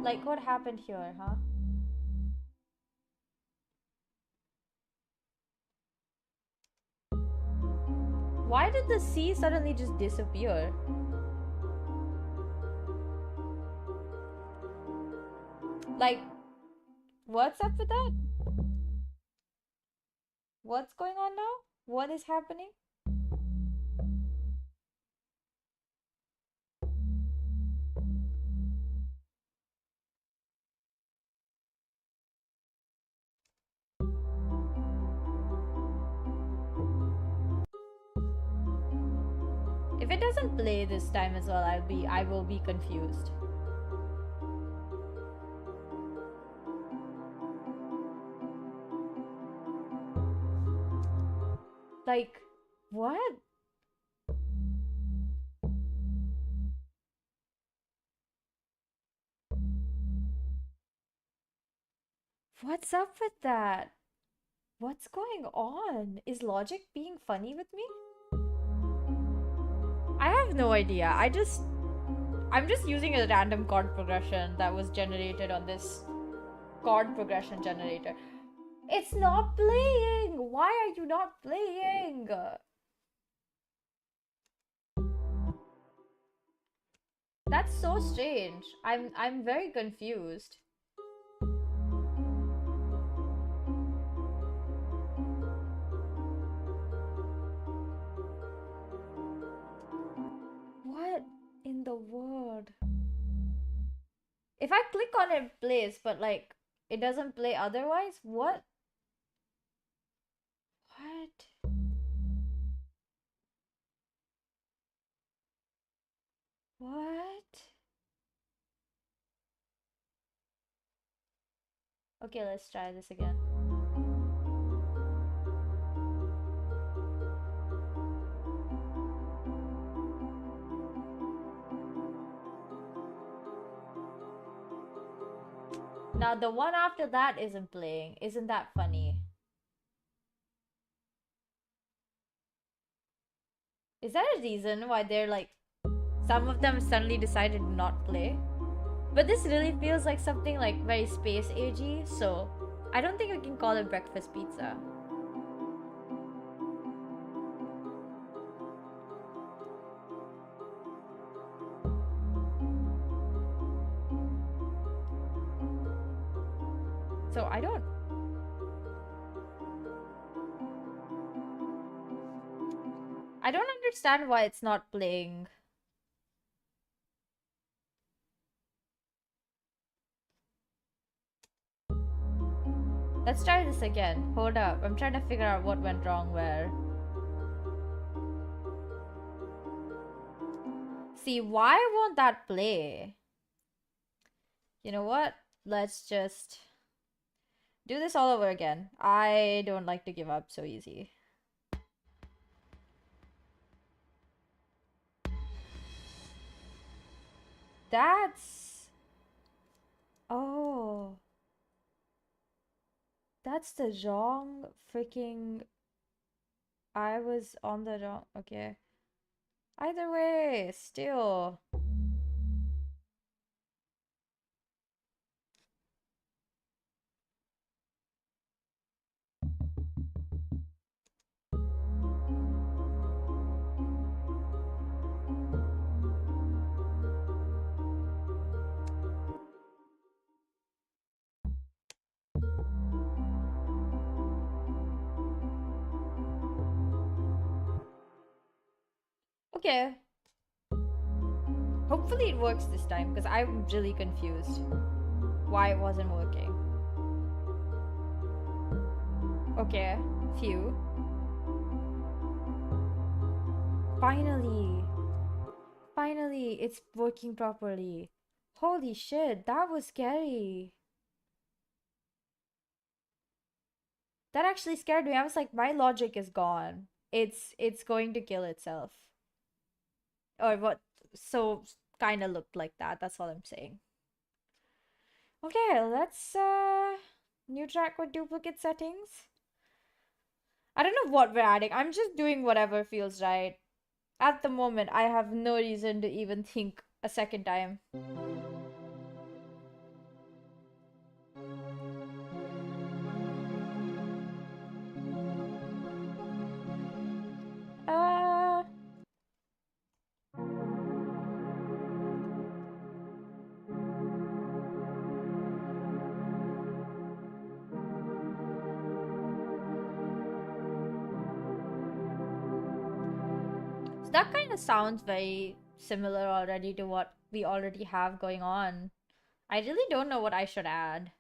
Like what happened here, huh? Why did the C suddenly just disappear? Like, what's up with that? What's going on now? What is happening? If it doesn't play this time as well, I will be confused. Like, what? What's up with that? What's going on? Is Logic being funny with me? I have no idea. I'm just using a random chord progression that was generated on this chord progression generator. It's not playing! Why are you not playing? That's so strange. I'm very confused. What in the world? If I click on it, it plays, but like it doesn't play otherwise? What? What? What? Okay, let's try this again. Now the one after that isn't playing. Isn't that funny? Is there a reason why they're like some of them suddenly decided to not play? But this really feels like something like very space agey, so I don't think we can call it breakfast pizza. So I don't understand why it's not playing. Let's try this again. Hold up. I'm trying to figure out what went wrong where. See, why won't that play? You know what? Let's just do this all over again. I don't like to give up so easy. That's... Oh. That's the wrong freaking... I was on the wrong... Okay. Either way, still... Okay. Hopefully it works this time, because I'm really confused why it wasn't working. Okay, phew. Finally! Finally, it's working properly. Holy shit, that was scary. That actually scared me. I was like, my logic is gone. It's going to kill itself. Or what so kind of looked like that. That's all I'm saying. Okay, let's new track with duplicate settings. I don't know what we're adding. I'm just doing whatever feels right. At the moment, I have no reason to even think a second time. That kind of sounds very similar already to what we already have going on. I really don't know what I should add.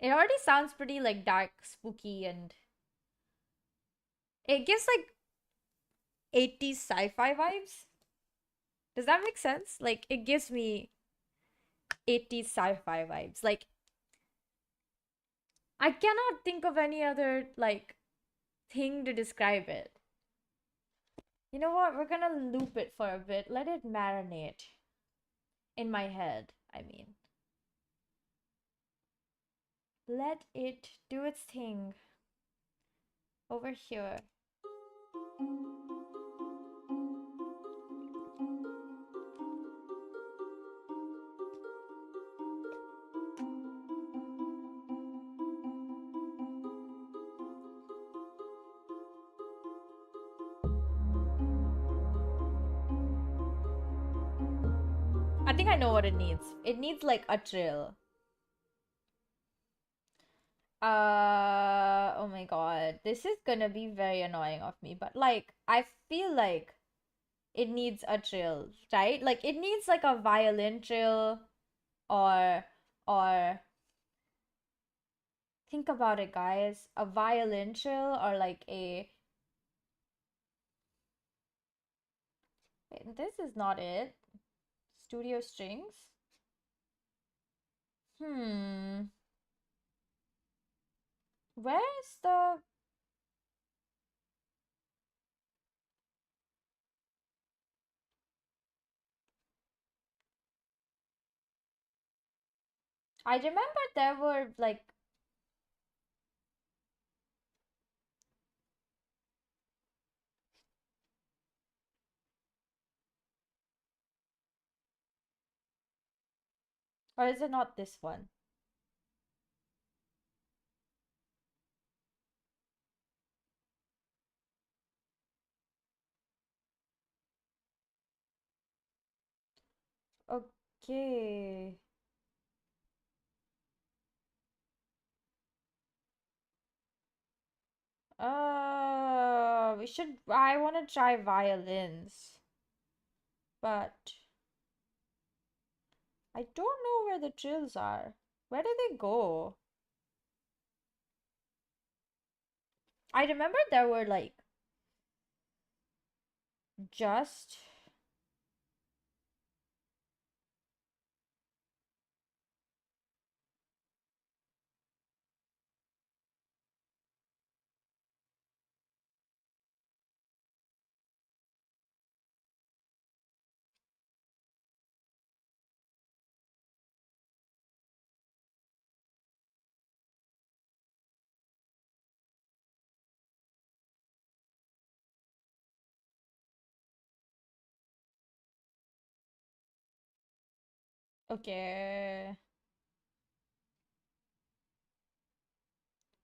It already sounds pretty like dark, spooky, and it gives like 80s sci-fi vibes. Does that make sense? Like, it gives me 80s sci-fi vibes. Like, I cannot think of any other, like, thing to describe it. You know what? We're gonna loop it for a bit. Let it marinate in my head, I mean. Let it do its thing over here. I think I know what it needs. It needs like a trill. Oh my god. This is gonna be very annoying of me, but like, I feel like it needs a trill, right? Like, it needs like a violin trill or, or, think about it, guys. A violin trill or like a, wait, this is not it. Studio strings? Hmm. Where's the... I remember there were like... Or is it not this one? Okay. We should... I want to try violins. But... I don't know where the trills are. Where did they go? I remember there were like... Just... Okay.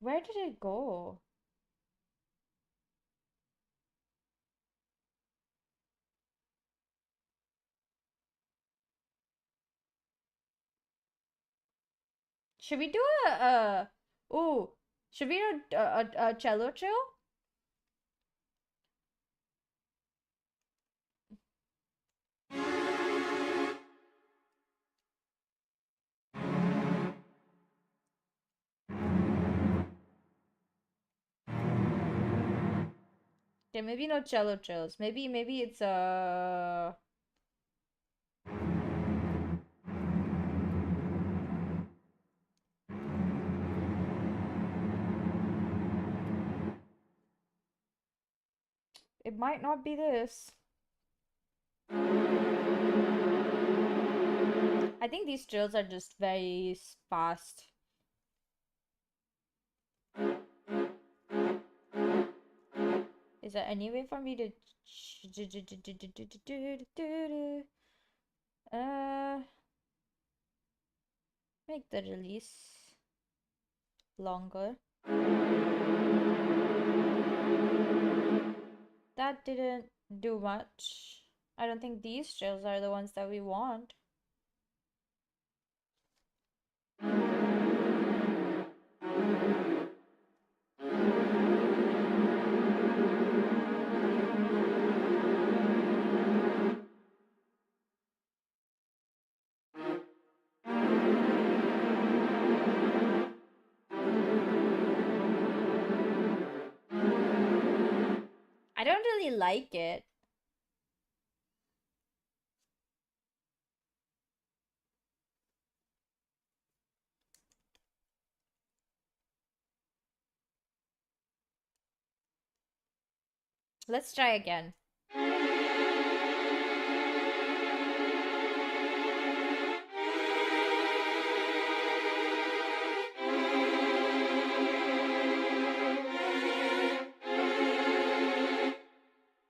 Where did it go? Should we do a... Ooh. Should we do a cello trill? Okay, maybe no cello trills. Maybe it's a... It might not be this. I think these trills are just very fast. Is there any way for me to... Make the release longer. That didn't do much. I don't think these trills are the ones that we want. I don't really like it. Let's try again.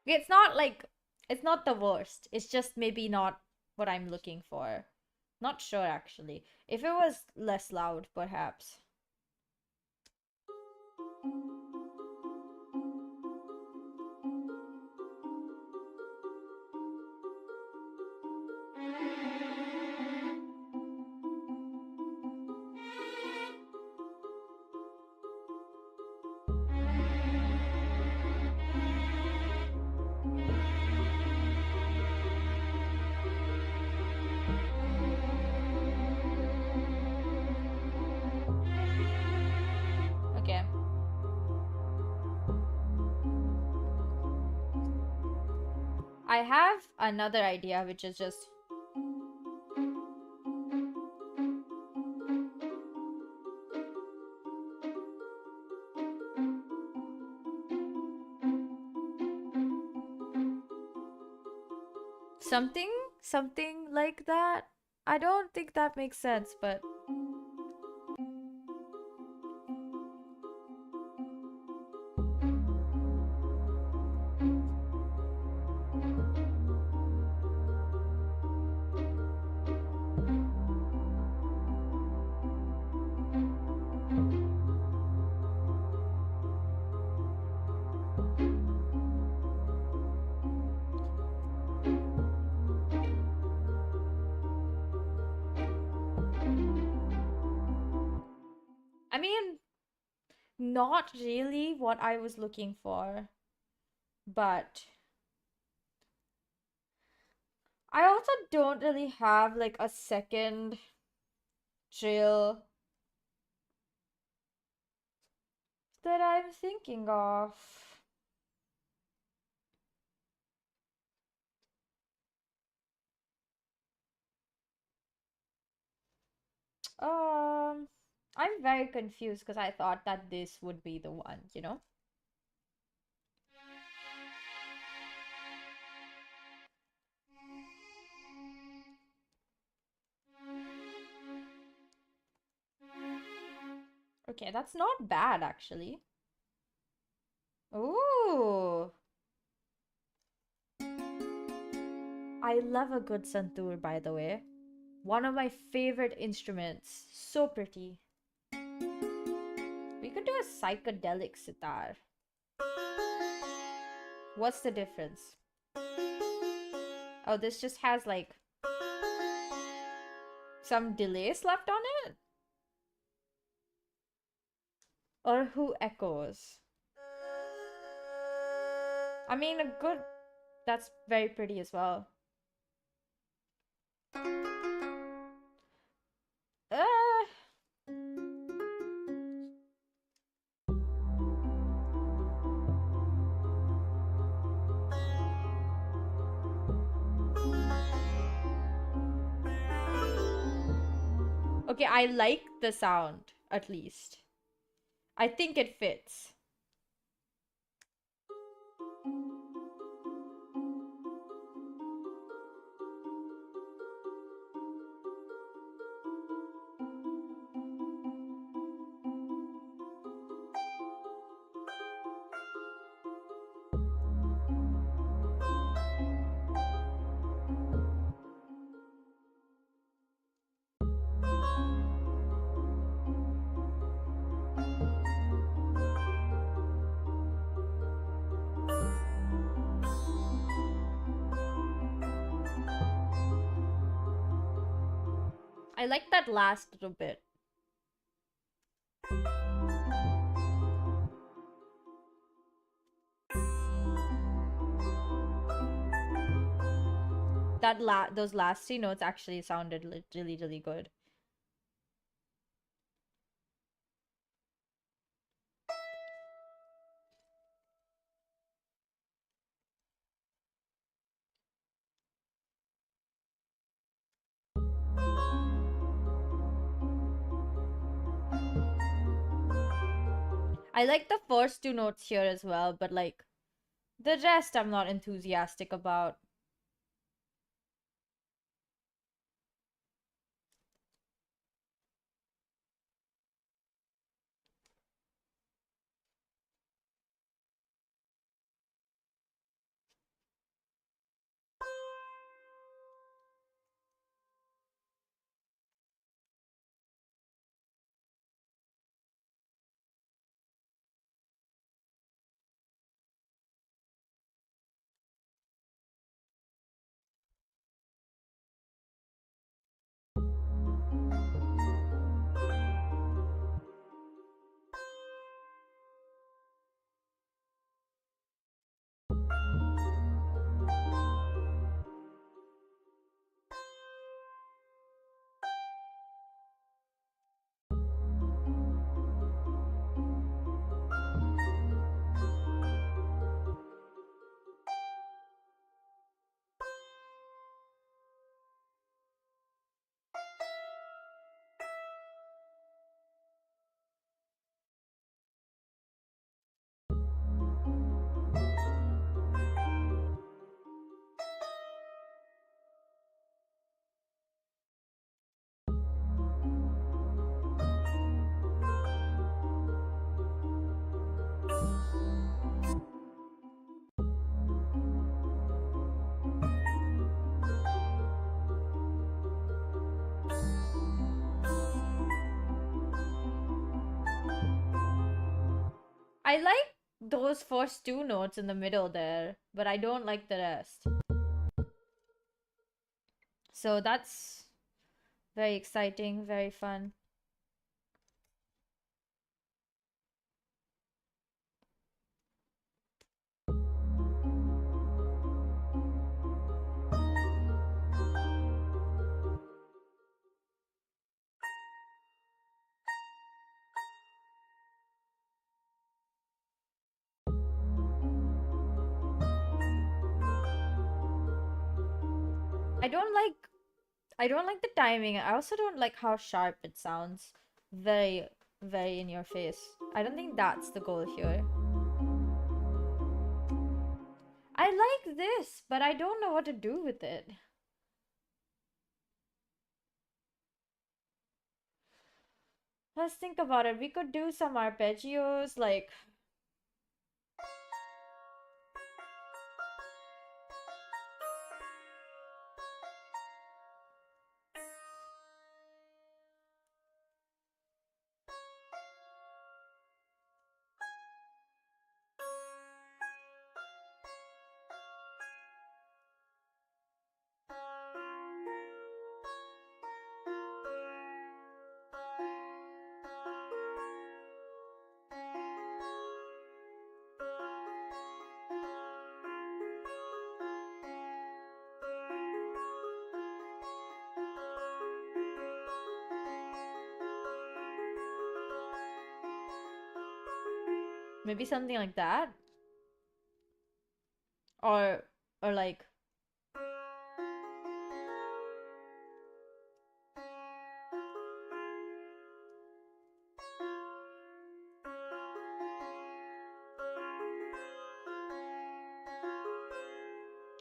It's not like, it's not the worst. It's just maybe not what I'm looking for. Not sure actually. If it was less loud, perhaps. Okay. I have another idea, which is just something like that. I don't think that makes sense, but I mean, not really what I was looking for, but I also don't really have like a second drill that I'm thinking of. I'm very confused because I thought that this would be the one, you know? Okay, that's not bad actually. Ooh. I love a good santur, by the way. One of my favorite instruments. So pretty. We could do a psychedelic sitar. What's the difference? Oh, this just has like some delays left on it? Or who echoes? I mean, a good... That's very pretty as well. Okay, I like the sound, at least. I think it fits. I like that last little bit. Those last three notes actually sounded really, really good. I like the first two notes here as well, but like the rest I'm not enthusiastic about. I like those first two notes in the middle there, but I don't like the rest. So that's very exciting, very fun. I don't like I don't like the timing. I also don't like how sharp it sounds. Very, very in your face. I don't think that's the goal here. I like this, but I don't know what to do with it. Let's think about it. We could do some arpeggios, like... Maybe something like that? Or, or like...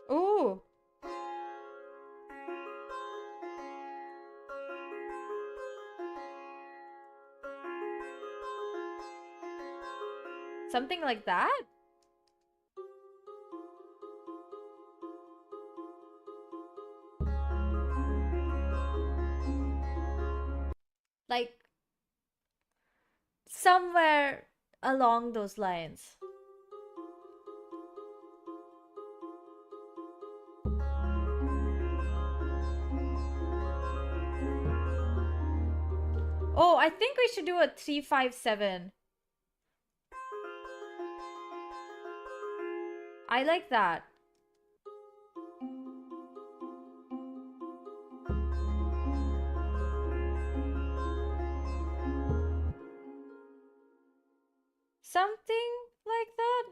Ooh! Something like that? Like... somewhere along those lines. Oh, I think we should do a 3-5-7. I like that. Something like that?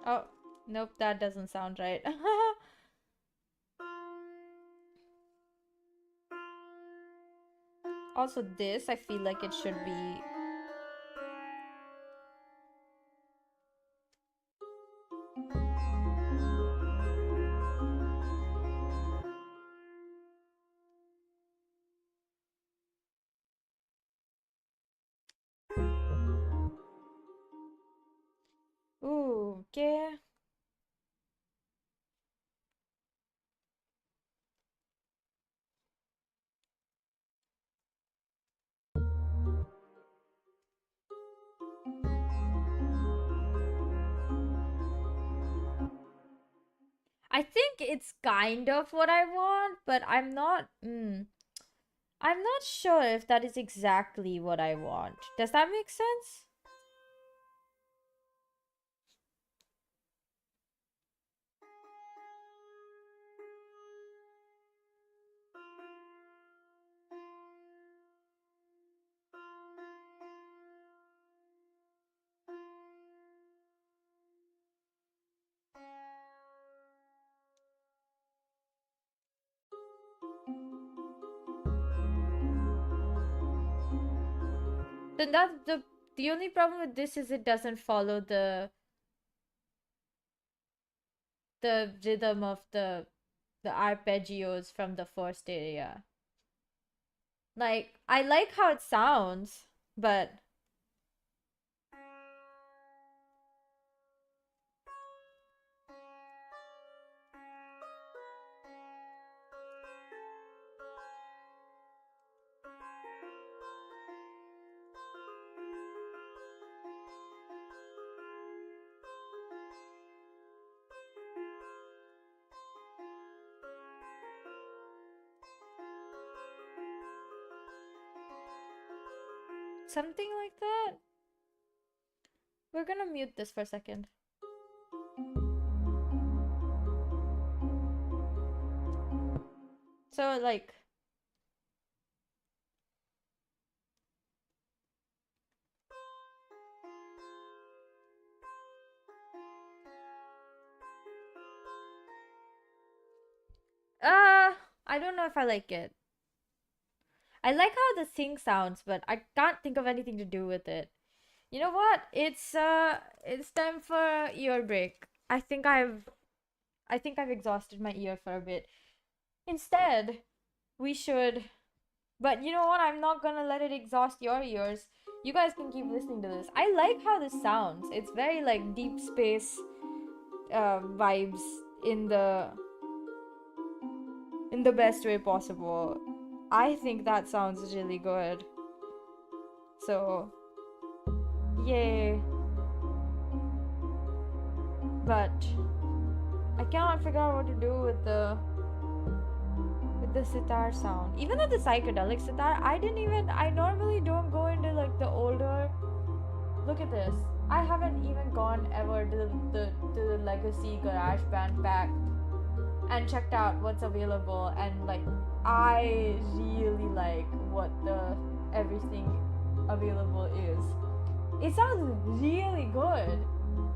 Oh, Nope, that doesn't sound right. Also, this, I feel like it should be... Ooh, okay. I think it's kind of what I want, but I'm not... I'm not sure if that is exactly what I want. Does that make sense? Then that's the only problem with this is it doesn't follow the rhythm of the arpeggios from the first area. Like, I like how it sounds, but something like that. We're gonna mute this for a second. So, like... I don't know if I like it. I like how the thing sounds, but I can't think of anything to do with it. You know what? It's time for ear break. I think I've exhausted my ear for a bit. Instead, we should... But you know what? I'm not gonna let it exhaust your ears. You guys can keep listening to this. I like how this sounds. It's very like deep space vibes in the best way possible. I think that sounds really good. So, yay. But I cannot figure out what to do with the sitar sound. Even though the psychedelic sitar, I normally don't go into like the older... Look at this. I haven't even gone ever to the legacy GarageBand pack and checked out what's available, and like I really like what the everything available is. It sounds really good,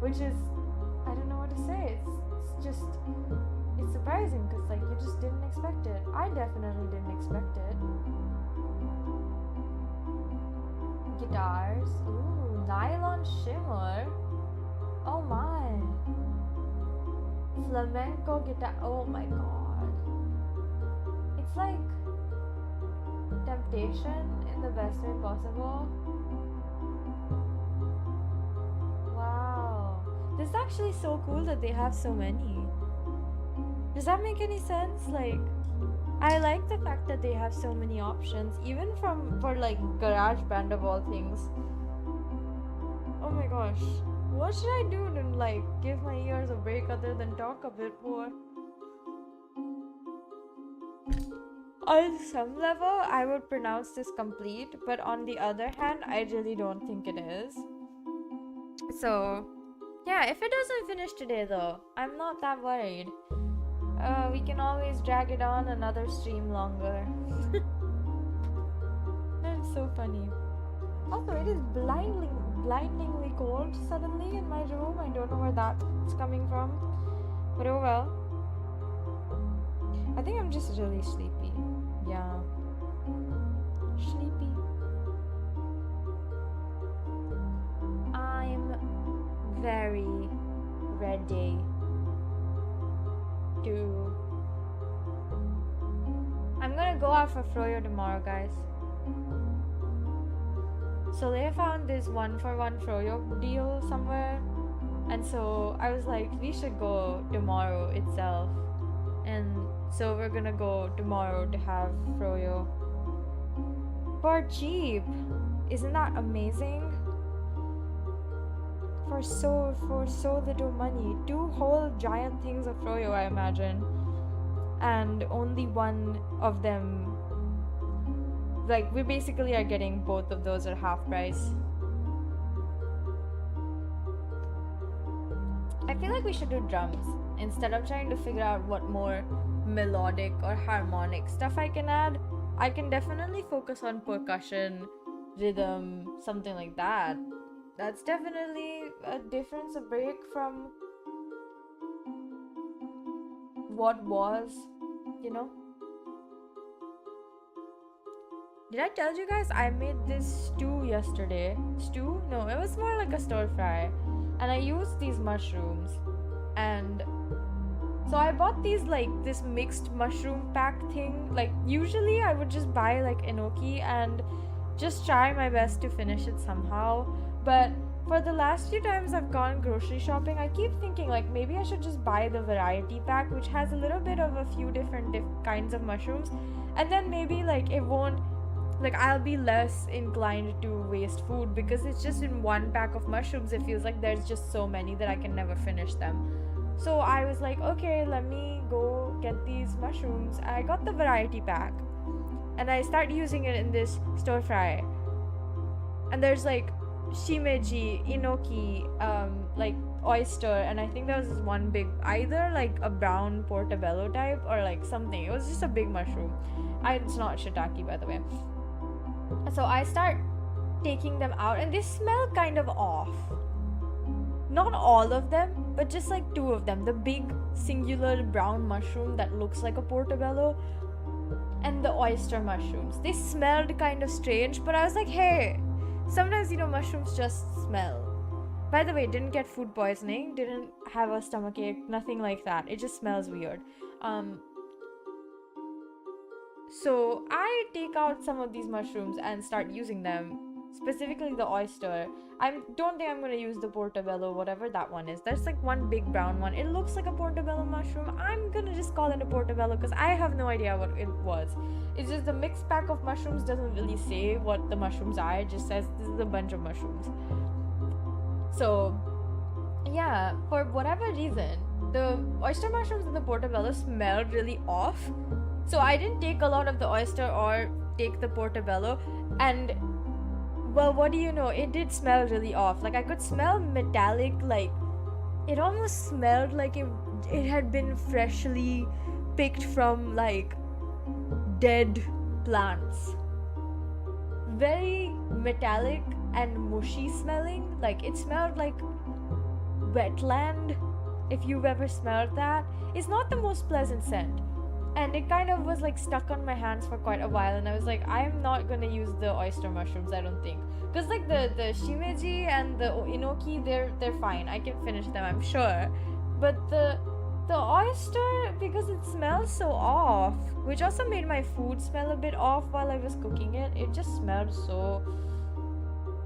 which is, I don't know what to say. It's surprising because like you just didn't expect it. I definitely didn't expect it. Guitars, ooh, nylon shimmer. Oh my. Flamenco guitar. Oh my god. It's like temptation in the best way possible. Wow. This is actually so cool that they have so many. Does that make any sense? Like, I like the fact that they have so many options, even for like GarageBand of all things. Oh my gosh. What should I do to like give my ears a break other than talk a bit more? On some level, I would pronounce this complete, but on the other hand, I really don't think it is. So, yeah, if it doesn't finish today though, I'm not that worried. We can always drag it on another stream longer. That's so funny. Also, it is blindingly cold suddenly in my room. I don't know where that's coming from, but oh well. I think I'm just really sleepy. Yeah, sleepy. I'm very ready to. I'm gonna go out for Froyo tomorrow, guys. So they found this 1-for-1 Froyo deal somewhere, and so I was like, we should go tomorrow itself, and so we're gonna go tomorrow to have Froyo for cheap. Isn't that amazing? For so little money. 2 whole giant things of Froyo, I imagine, and only one of them. Like, we basically are getting both of those at half price. I feel like we should do drums instead of trying to figure out what more melodic or harmonic stuff I can add. I can definitely focus on percussion, rhythm, something like that. That's definitely a difference, a break from what was, you know? Did I tell you guys I made this stew yesterday? Stew? No, it was more like a stir fry. And I used these mushrooms. And so I bought these, like, this mixed mushroom pack thing. Like, usually I would just buy, like, enoki and just try my best to finish it somehow. But for the last few times I've gone grocery shopping, I keep thinking, like, maybe I should just buy the variety pack, which has a little bit of a few different kinds of mushrooms. And then maybe, like, it won't, like, I'll be less inclined to waste food because it's just in one pack of mushrooms. It feels like there's just so many that I can never finish them. So I was like, okay, let me go get these mushrooms. I got the variety pack and I start using it in this stir fry. And there's like shimeji, enoki, like oyster, and I think there was this one big, either like a brown portobello type or like something. It was just a big mushroom. It's not shiitake, by the way. So I start taking them out and they smell kind of off. Not all of them, but just like 2 of them. The big singular brown mushroom that looks like a portobello and the oyster mushrooms. They smelled kind of strange, but I was like, hey, sometimes, you know, mushrooms just smell. By the way, didn't get food poisoning, didn't have a stomachache, nothing like that. It just smells weird. So I take out some of these mushrooms and start using them, specifically the oyster. I don't think I'm going to use the portobello, whatever that one is. There's like one big brown one. It looks like a portobello mushroom. I'm going to just call it a portobello because I have no idea what it was. It's just the mixed pack of mushrooms doesn't really say what the mushrooms are. It just says this is a bunch of mushrooms. So yeah, for whatever reason, the oyster mushrooms and the portobello smelled really off. So I didn't take a lot of the oyster or take the portobello, and well, what do you know, it did smell really off. Like, I could smell metallic, like it almost smelled like it had been freshly picked from like dead plants. Very metallic and mushy smelling. Like, it smelled like wetland, if you've ever smelled that. It's not the most pleasant scent. And it kind of was like stuck on my hands for quite a while, and I was like, I'm not gonna use the oyster mushrooms, I don't think, because like the shimeji and the enoki, they're fine, I can finish them, I'm sure. But the oyster, because it smells so off, which also made my food smell a bit off while I was cooking it. It just smelled so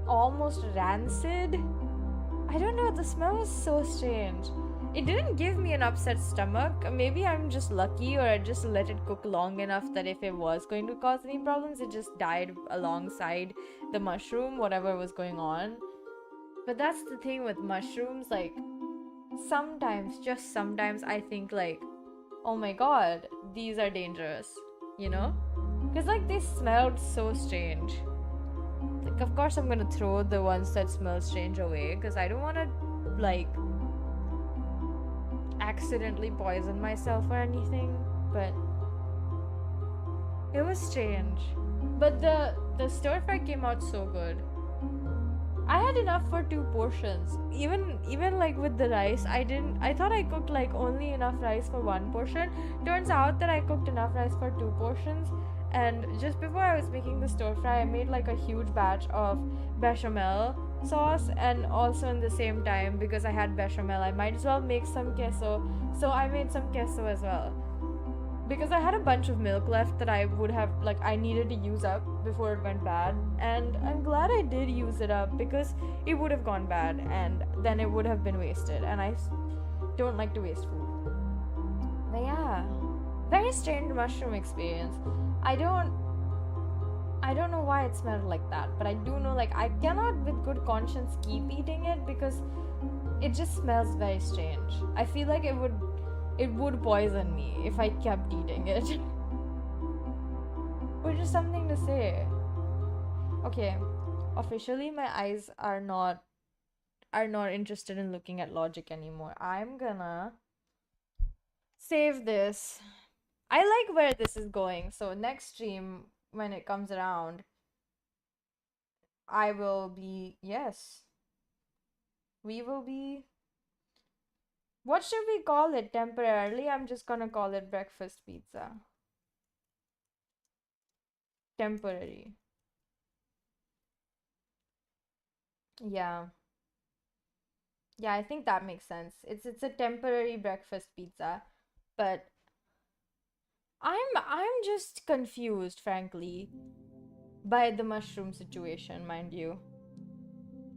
almost rancid. I don't know, the smell was so strange. It didn't give me an upset stomach. Maybe I'm just lucky, or I just let it cook long enough that if it was going to cause any problems, it just died alongside the mushroom, whatever was going on. But that's the thing with mushrooms, like, sometimes, just sometimes, I think like, oh my god, these are dangerous, you know? Because like, they smelled so strange. Like, of course I'm gonna throw the ones that smell strange away, because I don't want to like accidentally poison myself or anything, but it was strange. But the stir fry came out so good. I had enough for 2 portions. Even like with the rice, I thought I cooked like only enough rice for 1 portion. Turns out that I cooked enough rice for 2 portions. And just before I was making the stir fry, I made like a huge batch of bechamel sauce, and also in the same time, because I had bechamel, I might as well make some queso. So I made some queso as well, because I had a bunch of milk left that I would have, like, I needed to use up before it went bad. And I'm glad I did use it up, because it would have gone bad and then it would have been wasted. And I don't like to waste food. But yeah, very strange mushroom experience. I don't know why it smelled like that, but I do know, like, I cannot with good conscience keep eating it because it just smells very strange. I feel like it would poison me if I kept eating it. Which is something to say. Okay, officially my eyes are not interested in looking at logic anymore. I'm gonna save this. I like where this is going, so next stream when it comes around, I will be, yes, we will be, what should we call it temporarily? I'm just gonna call it breakfast pizza. Temporary. Yeah. Yeah, I think that makes sense. It's a temporary breakfast pizza, but I'm just confused, frankly, by the mushroom situation, mind you.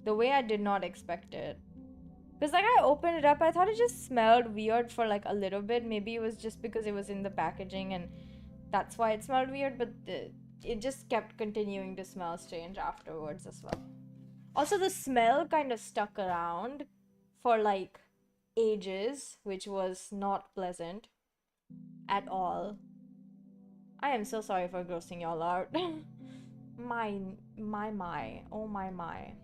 The way I did not expect it. Because like I opened it up, I thought it just smelled weird for like a little bit. Maybe it was just because it was in the packaging and that's why it smelled weird, but it just kept continuing to smell strange afterwards as well. Also, the smell kind of stuck around for like ages, which was not pleasant at all. I am so sorry for grossing y'all out. my. Oh my.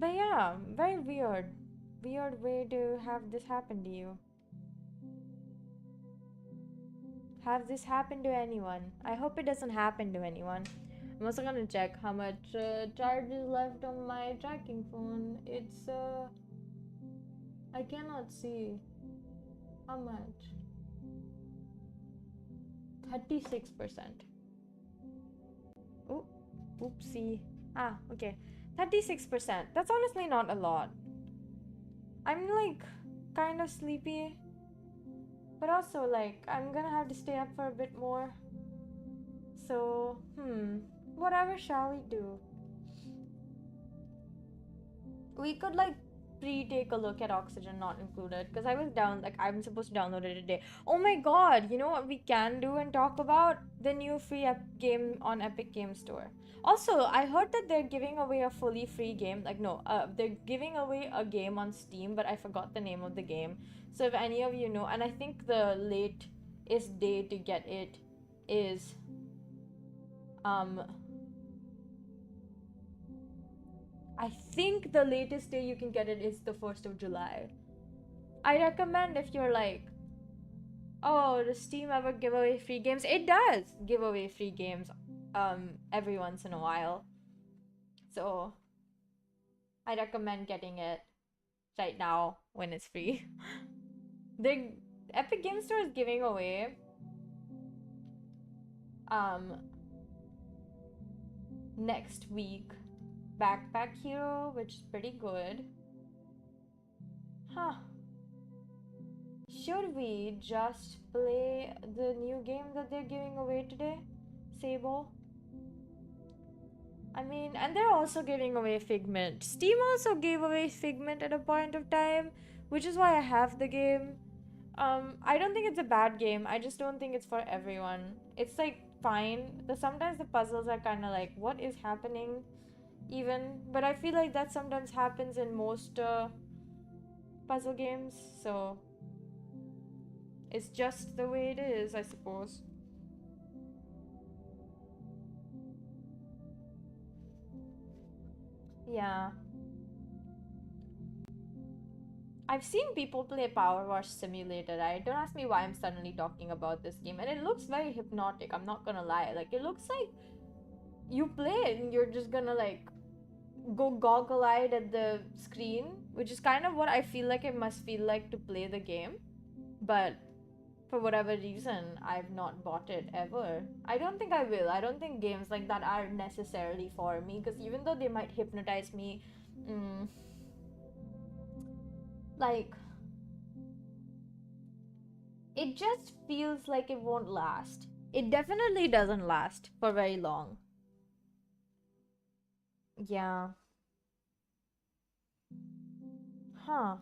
But yeah, very weird. Weird way to have this happen to you. Have this happen to anyone? I hope it doesn't happen to anyone. I'm also gonna check how much charge is left on my tracking phone. It's I cannot see how much. 36%. Oh, oopsie. Ah, okay. 36%. That's honestly not a lot. I'm like kind of sleepy, but also like I'm gonna have to stay up for a bit more. So, whatever shall we do? We could like take a look at Oxygen Not Included, because I was down, like I'm supposed to download it today. Oh my god, you know what we can do and talk about? The new free game on Epic Game Store. Also, I heard that they're giving away a fully free game. Like no, they're giving away a game on Steam, but I forgot the name of the game. So if any of you know, and I think the latest day to get it is I think the latest day you can get it is the 1st of July. I recommend if you're like, oh, does Steam ever give away free games? It does give away free games every once in a while. So I recommend getting it right now when it's free. The Epic Game Store is giving away next week Backpack Hero, which is pretty good. Huh. Should we just play the new game that they're giving away today? Sable? I mean, and they're also giving away Figment. Steam also gave away Figment at a point of time, which is why I have the game. I don't think it's a bad game. I just don't think it's for everyone. It's like fine. Sometimes the puzzles are kind of like, what is happening? Even, but I feel like that sometimes happens in most puzzle games, so it's just the way it is, I suppose. Yeah. I've seen people play Power Wash Simulator, right? Don't ask me why I'm suddenly talking about this game. And it looks very hypnotic, I'm not gonna lie. Like, it looks like you play it and you're just gonna, like, go goggle-eyed at the screen, which is kind of what I feel like it must feel like to play the game. But for whatever reason, I've not bought it ever. I don't think I will. I don't think games like that are necessarily for me, because even though they might hypnotize me, like, it just feels like it won't last. It definitely doesn't last for very long. Yeah. Huh.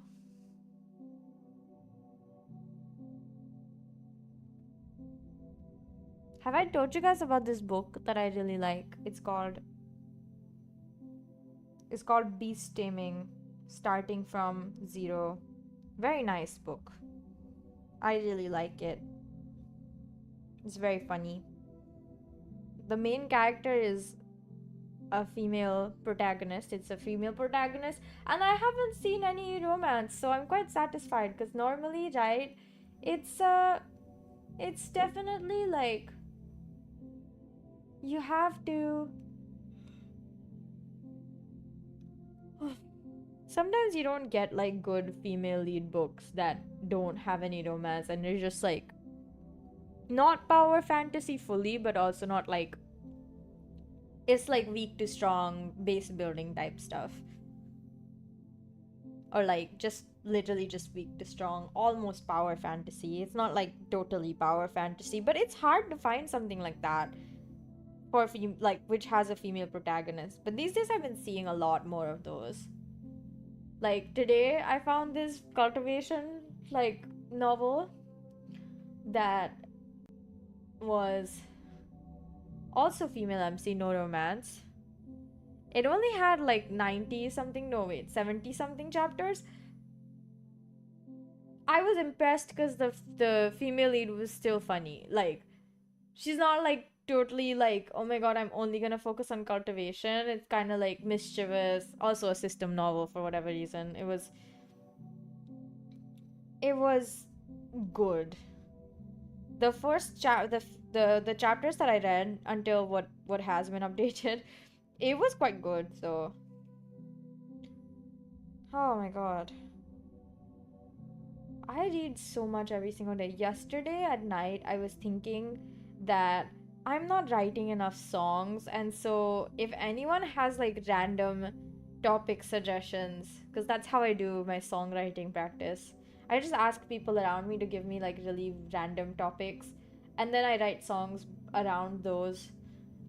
Have I told you guys about this book that I really like? It's called Beast Taming, Starting from Zero. Very nice book. I really like it. It's very funny. The main character is a female protagonist. It's a female protagonist, and I haven't seen any romance, so I'm quite satisfied, because normally, right, it's definitely like you have to sometimes you don't get like good female lead books that don't have any romance, and they're just like not power fantasy fully, but also not like it's like weak to strong base building type stuff, or like just literally just weak to strong, almost power fantasy. It's not like totally power fantasy, but it's hard to find something like that for like which has a female protagonist. But these days I've been seeing a lot more of those. Like today I found this cultivation like novel that was also female MC, no romance. It only had like 90 something, no wait, 70 something chapters. I was impressed because the female lead was still funny. Like, she's not like totally like, oh my god, I'm only gonna focus on cultivation. It's kind of like mischievous. Also a system novel for whatever reason. It was good. The first the chapters that I read until what has been updated, it was quite good. So, oh my god. I read so much every single day. Yesterday at night, I was thinking that I'm not writing enough songs, and so if anyone has like random topic suggestions, because that's how I do my songwriting practice, I just ask people around me to give me like really random topics, and then I write songs around those.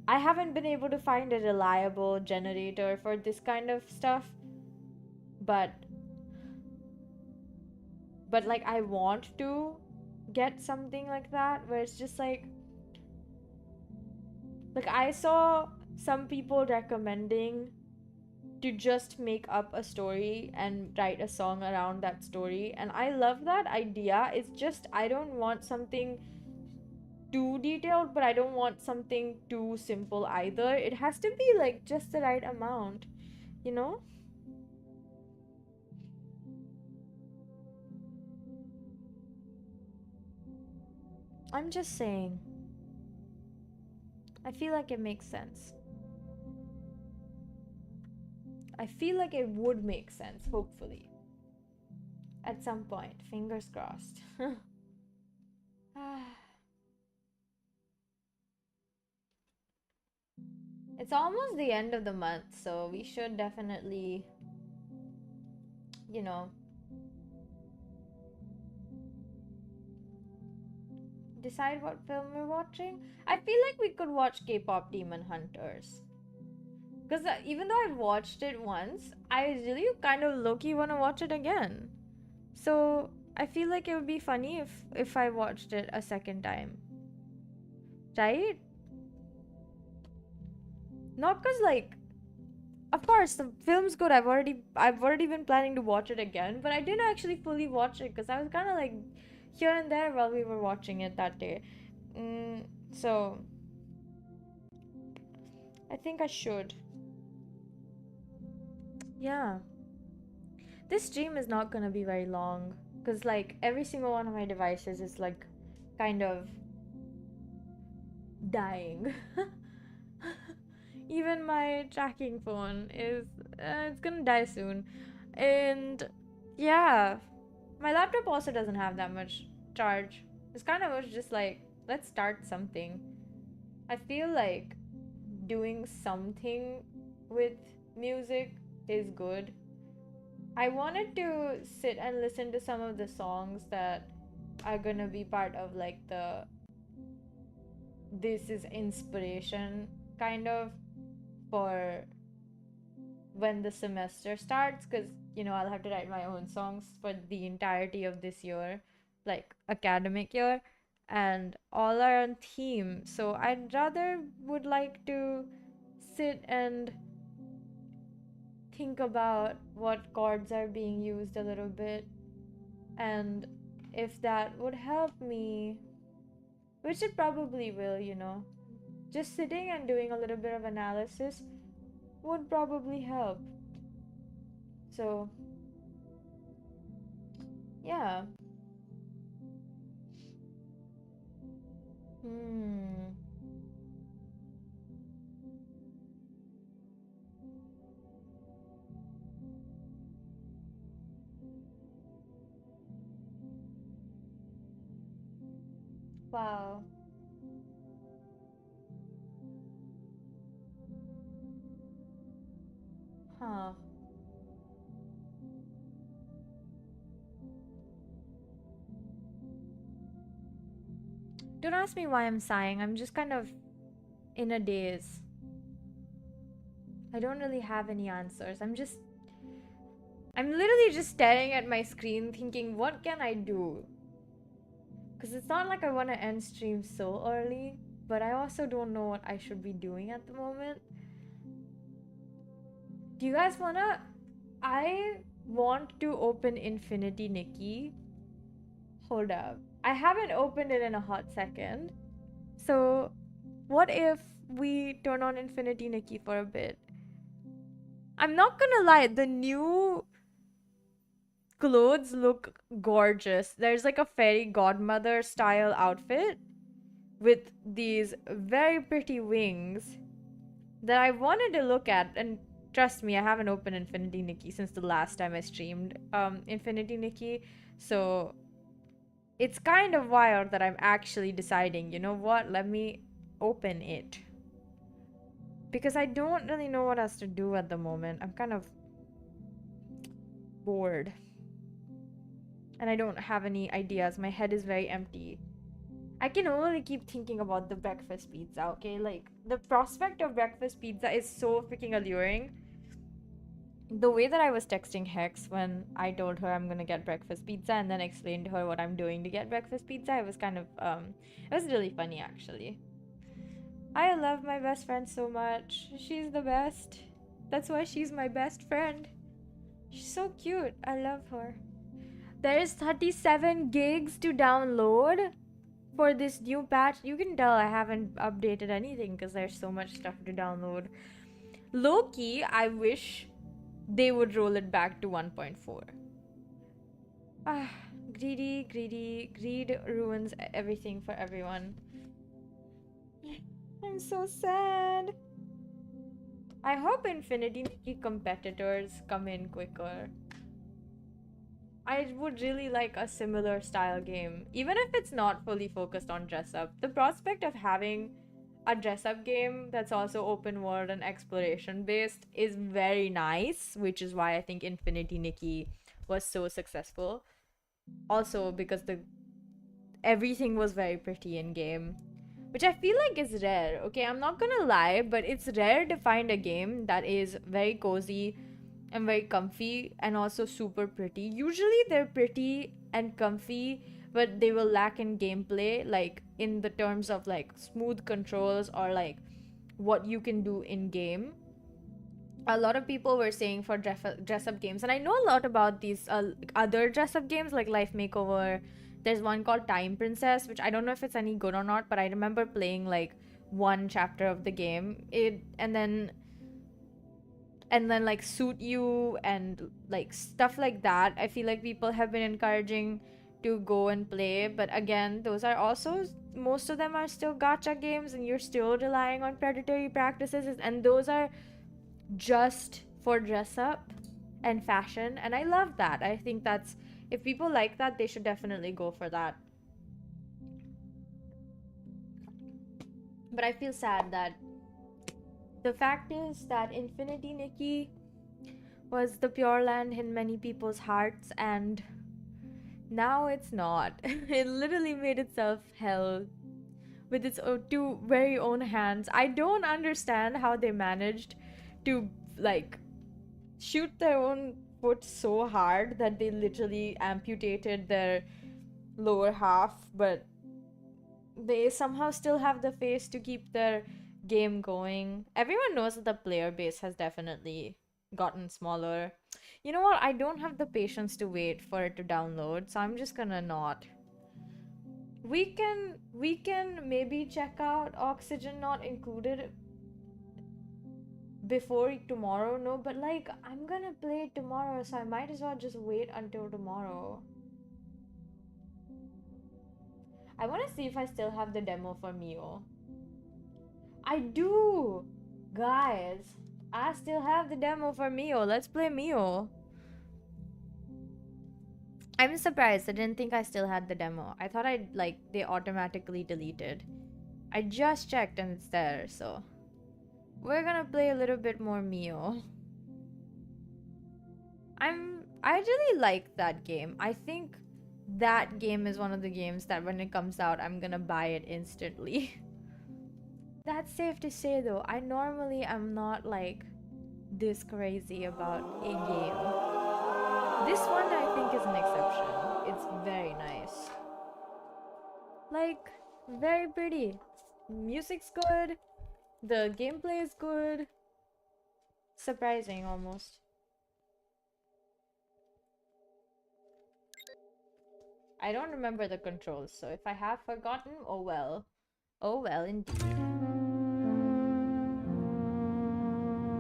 I haven't been able to find a reliable generator for this kind of stuff, but like I want to get something like that where it's just like I saw some people recommending to just make up a story and write a song around that story, and I love that idea. It's just I don't want something too detailed, but I don't want something too simple either. It has to be like just the right amount, you know? I'm just saying. I feel like it makes sense. I feel like it would make sense, hopefully. At some point. Fingers crossed. It's almost the end of the month, so we should definitely, you know, decide what film we're watching. I feel like we could watch K-pop Demon Hunters. Because even though I've watched it once, I really kind of low-key want to watch it again. So I feel like it would be funny if I watched it a second time. Right? Not because like of course the film's good. I've already been planning to watch it again, but I didn't actually fully watch it because I was kind of like here and there while we were watching it that day. So I think I should. Yeah. This stream is not gonna be very long because like every single one of my devices is like kind of dying. Even my tracking phone is it's gonna die soon. And yeah, my laptop also doesn't have that much charge. It's kind of was just like, let's start something. I feel like doing something with music is good. I wanted to sit and listen to some of the songs that are gonna be part of like the this is inspiration kind of for when the semester starts, because I'll have to write my own songs for the entirety of this year, like academic year, and all are on theme. So I'd rather would like to sit and think about what chords are being used a little bit, and if that would help me, which it probably will, just sitting and doing a little bit of analysis would probably help. So yeah. Hmm. Wow. Huh. Don't ask me why I'm sighing. I'm just kind of in a daze. I don't really have any answers. I'm literally just staring at my screen thinking, what can I do? Because it's not like I want to end stream so early, but I also don't know what I should be doing at the moment. Do you guys wanna? I want to open Infinity Nikki. Hold up. I haven't opened it in a hot second. So, what if we turn on Infinity Nikki for a bit? I'm not gonna lie, the new clothes look gorgeous. There's like a fairy godmother style outfit with these very pretty wings that I wanted to look at. And trust me, I haven't opened Infinity Nikki since the last time I streamed Infinity Nikki. So it's kind of wild that I'm actually deciding, you know what, let me open it. Because I don't really know what else to do at the moment. I'm kind of bored. And I don't have any ideas. My head is very empty. I can only keep thinking about the breakfast pizza, okay? Like, the prospect of breakfast pizza is so freaking alluring. The way that I was texting Hex when I told her I'm gonna get breakfast pizza and then explained to her what I'm doing to get breakfast pizza, it was kind of, it was really funny actually. I love my best friend so much. She's the best. That's why she's my best friend. She's so cute. I love her. There's 37 gigs to download for this new patch. You can tell I haven't updated anything because there's so much stuff to download. Low key, I wish they would roll it back to 1.4. Ah, greed ruins everything for everyone. I'm so sad. I hope Infinity Nikki competitors come in quicker. I would really like a similar style game, even if it's not fully focused on dress up. The prospect of having a dress up game that's also open world and exploration based is very nice, which is why I think Infinity Nikki was so successful. Also because the everything was very pretty in game, which I feel like is rare. Okay, I'm not gonna lie, but it's rare to find a game that is very cozy and very comfy and also super pretty. Usually they're pretty and comfy, but they will lack in gameplay, like in the terms of like smooth controls or like what you can do in game. A lot of people were saying for dress up games, and I know a lot about these other dress up games like Life Makeover. There's one called Time Princess, which I don't know if it's any good or not, but I remember playing like one chapter of the game. And then like Suit You and like stuff like that. I feel like people have been encouraging to go and play. But again, those are also, most of them are still gacha games, and you're still relying on predatory practices, and those are just for dress up and fashion, and I love that. I think that's, if people like that, they should definitely go for that. But I feel sad that the fact is that Infinity Nikki was the Pure Land in many people's hearts, and now it's not. It literally made itself hell with its two very own hands. I don't understand how they managed to, like, shoot their own foot so hard that they literally amputated their lower half, but they somehow still have the face to keep their game going. Everyone knows that the player base has definitely gotten smaller. You know what? I don't have the patience to wait for it to download, so I'm just gonna not. We can maybe check out Oxygen Not Included before tomorrow, no, but like, I'm gonna play it tomorrow, so I might as well just wait until tomorrow. I want to see if I still have the demo for Mio. I do! Guys, I still have the demo for Mio. Let's play Mio. I'm surprised. I didn't think I still had the demo. I thought they automatically deleted. I just checked and it's there, so we're gonna play a little bit more Mio. I really like that game. I think that game is one of the games that when it comes out, I'm gonna buy it instantly. That's safe to say though. I normally am not like this crazy about a game. This one I think is an exception. It's very nice. Like, very pretty. Music's good. The gameplay is good. Surprising almost. I don't remember the controls, so if I have forgotten, oh well. Oh well, indeed.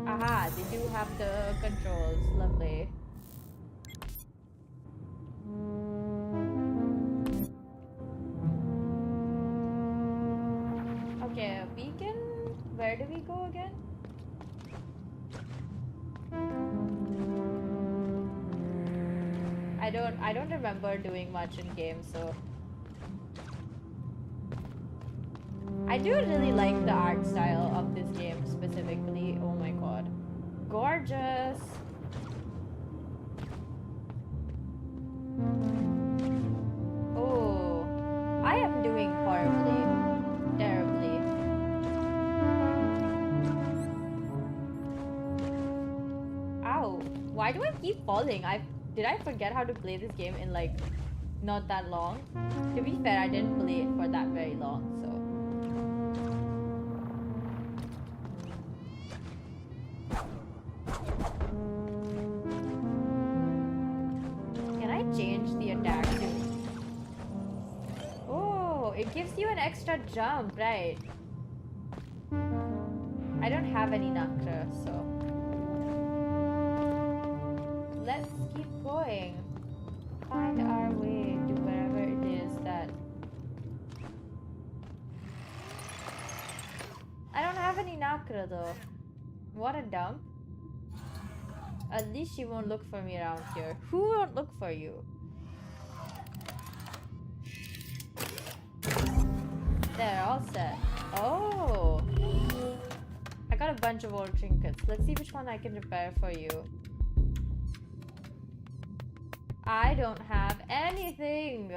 Aha, they do have the controls. Lovely. Okay, we can... Where do we go again? I don't remember doing much in game, so I do really like the art style of this game specifically. Oh my god. Gorgeous. Oh, I am doing horribly. Terribly. Ow. Why do I keep falling? Did I forget how to play this game in like not that long? To be fair, I didn't play it for that very long, so. Can I change the attack to... Oh, it gives you an extra jump, right? I don't have any Nakra, so. Let's keep going. Find our way to wherever it is that... I don't have any Nakra though. What a dump. At least she won't look for me around here. Who won't look for you? There, all set. Oh! I got a bunch of old trinkets. Let's see which one I can repair for you. I don't have anything.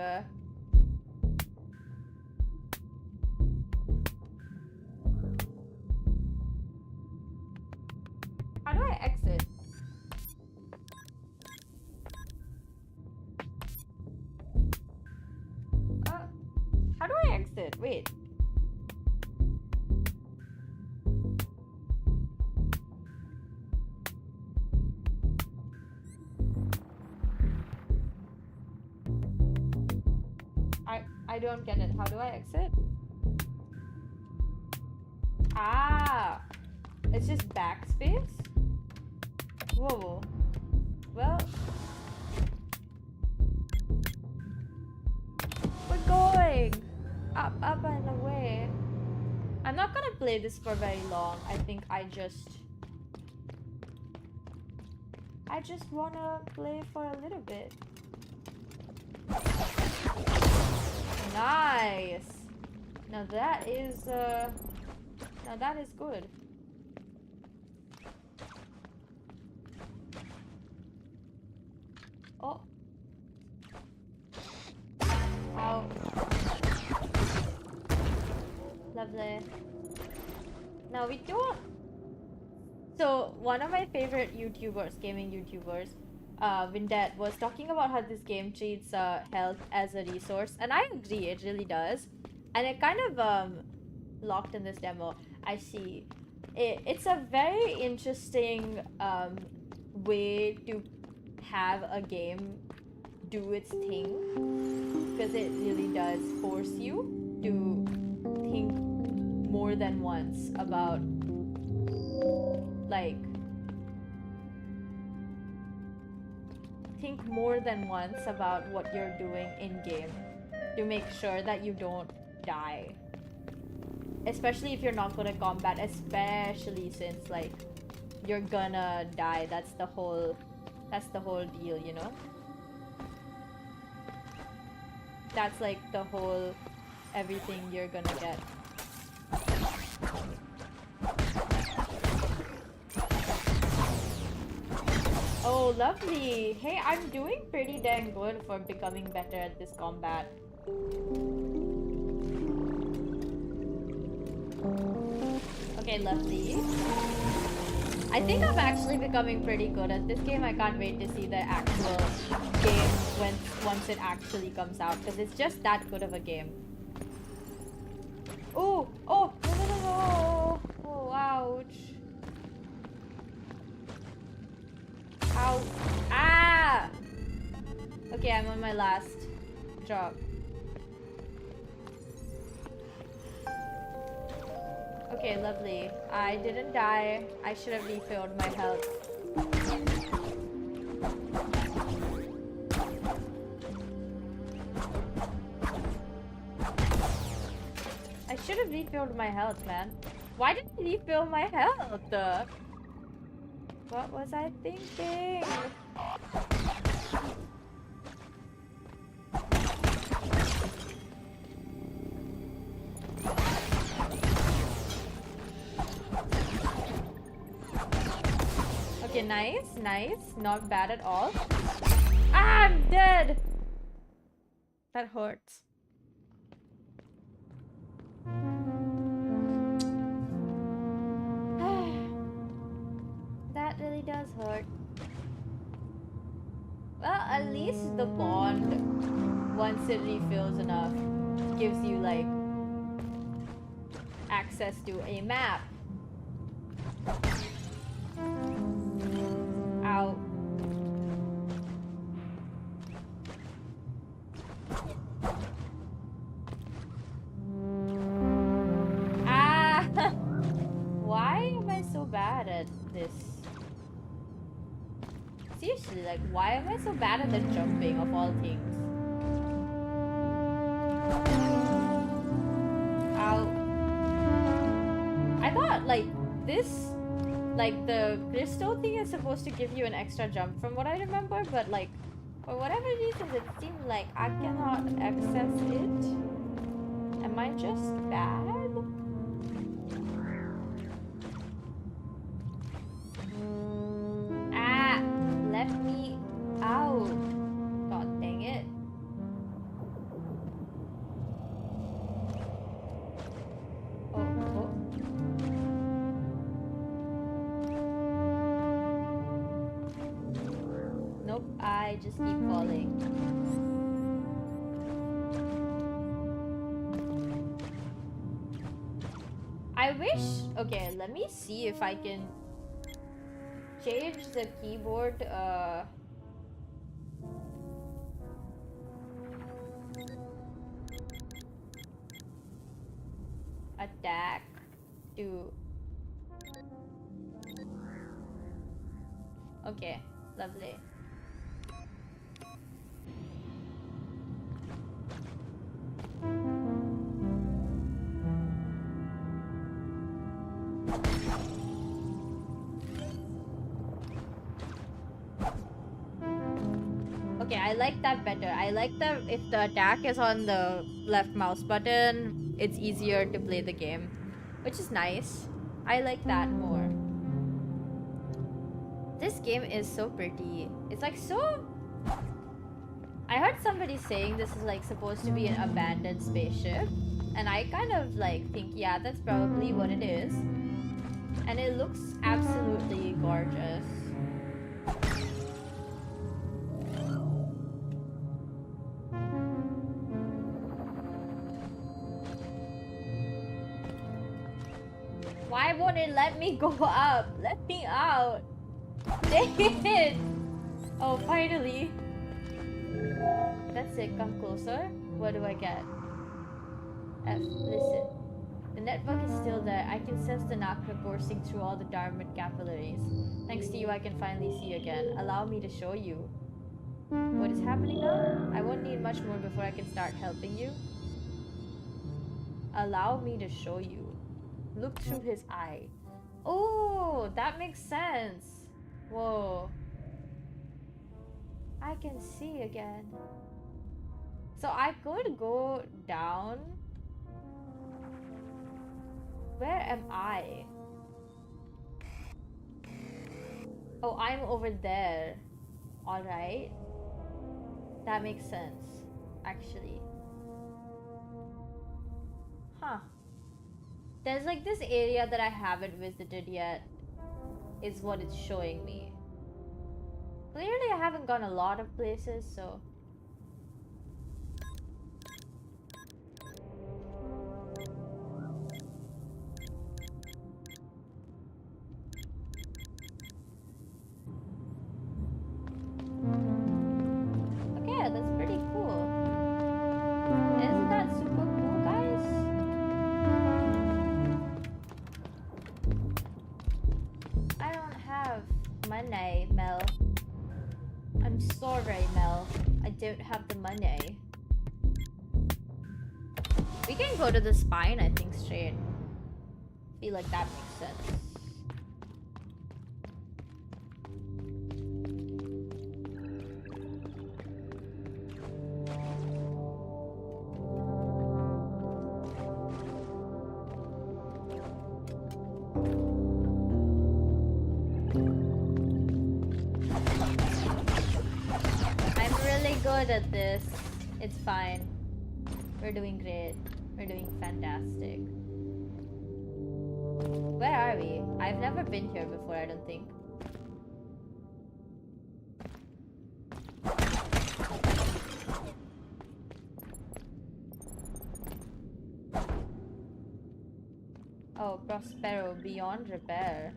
How do I exit? How do I exit? Wait. I don't get it. How do I exit? Ah! It's just backspace? Whoa. Well... up and away. I'm not gonna play this for very long. I think I just wanna play for a little bit. Nice. Now that is good. Oh. Ow. Lovely. Now we don't. So one of my favorite YouTubers, gaming YouTubers, Vindet, was talking about how this game treats health as a resource, and I agree, it really does. And it kind of locked in this demo. I see. It's a very interesting way to have a game do its thing, because it really does force you to think more than once about, like, think more than once about what you're doing in game to make sure that you don't die, especially if you're not gonna combat, especially since like you're gonna die. That's the whole deal, you know. That's like the whole everything you're gonna get. Oh, lovely. Hey, I'm doing pretty dang good for becoming better at this combat. Okay, lovely. I think I'm actually becoming pretty good at this game. I can't wait to see the actual game once it actually comes out, because it's just that good of a game. Oh, oh, no. Oh, ouch. Ow. Ah! Okay, I'm on my last drop. Okay, lovely. I didn't die. I should have refilled my health. I should have refilled my health, man. Why did I refill my health? What was I thinking? Okay, nice. Not bad at all. Ah, I'm dead! That hurts. That really does hurt. Well, at least the bond, once it refills enough, gives you, like, access to a map. Ow. Ah! Why am I so bad at this? Seriously, like, why am I so bad at the jumping of all things? Ow. I thought, like, this, like, the crystal thing is supposed to give you an extra jump from what I remember, but, like, for whatever reason, it seemed like I cannot access it. Am I just bad? Ah! Let me out. God dang it. Oh. Nope, I just keep falling. I wish... Okay, let me see if I can change the keyboard, attack to... Okay, lovely. I like that better. I like that if the attack is on the left mouse button, it's easier to play the game, which is nice. I like that more. This game is so pretty. It's like so... I heard somebody saying this is like supposed to be an abandoned spaceship, and I kind of like think, yeah, that's probably what it is. And it looks absolutely gorgeous. Why won't it let me go up? Let me out. Dang it! Oh, finally. That's it. Come closer. What do I get? F. Listen. The network is still there. I can sense the Nakra coursing through all the Dharmat capillaries. Thanks to you, I can finally see again. Allow me to show you. What is happening now? I won't need much more before I can start helping you. Allow me to show you. Look through his eye. Oh, that makes sense. Whoa. I can see again. So I could go down. Where am I? Oh, I'm over there. Alright. That makes sense, actually. Huh. There's like this area that I haven't visited yet, is what it's showing me. Clearly I haven't gone a lot of places, so... Okay, that's pretty cool. Isn't that super cool, guys? I don't have money, Mel. I'm sorry, Mel. I don't have the money. We can go to the spine, I think, straight. Feel like that makes sense. At this, it's fine. We're doing great. We're doing fantastic. Where are we? I've never been here before, I don't think. Oh, Prospero beyond repair.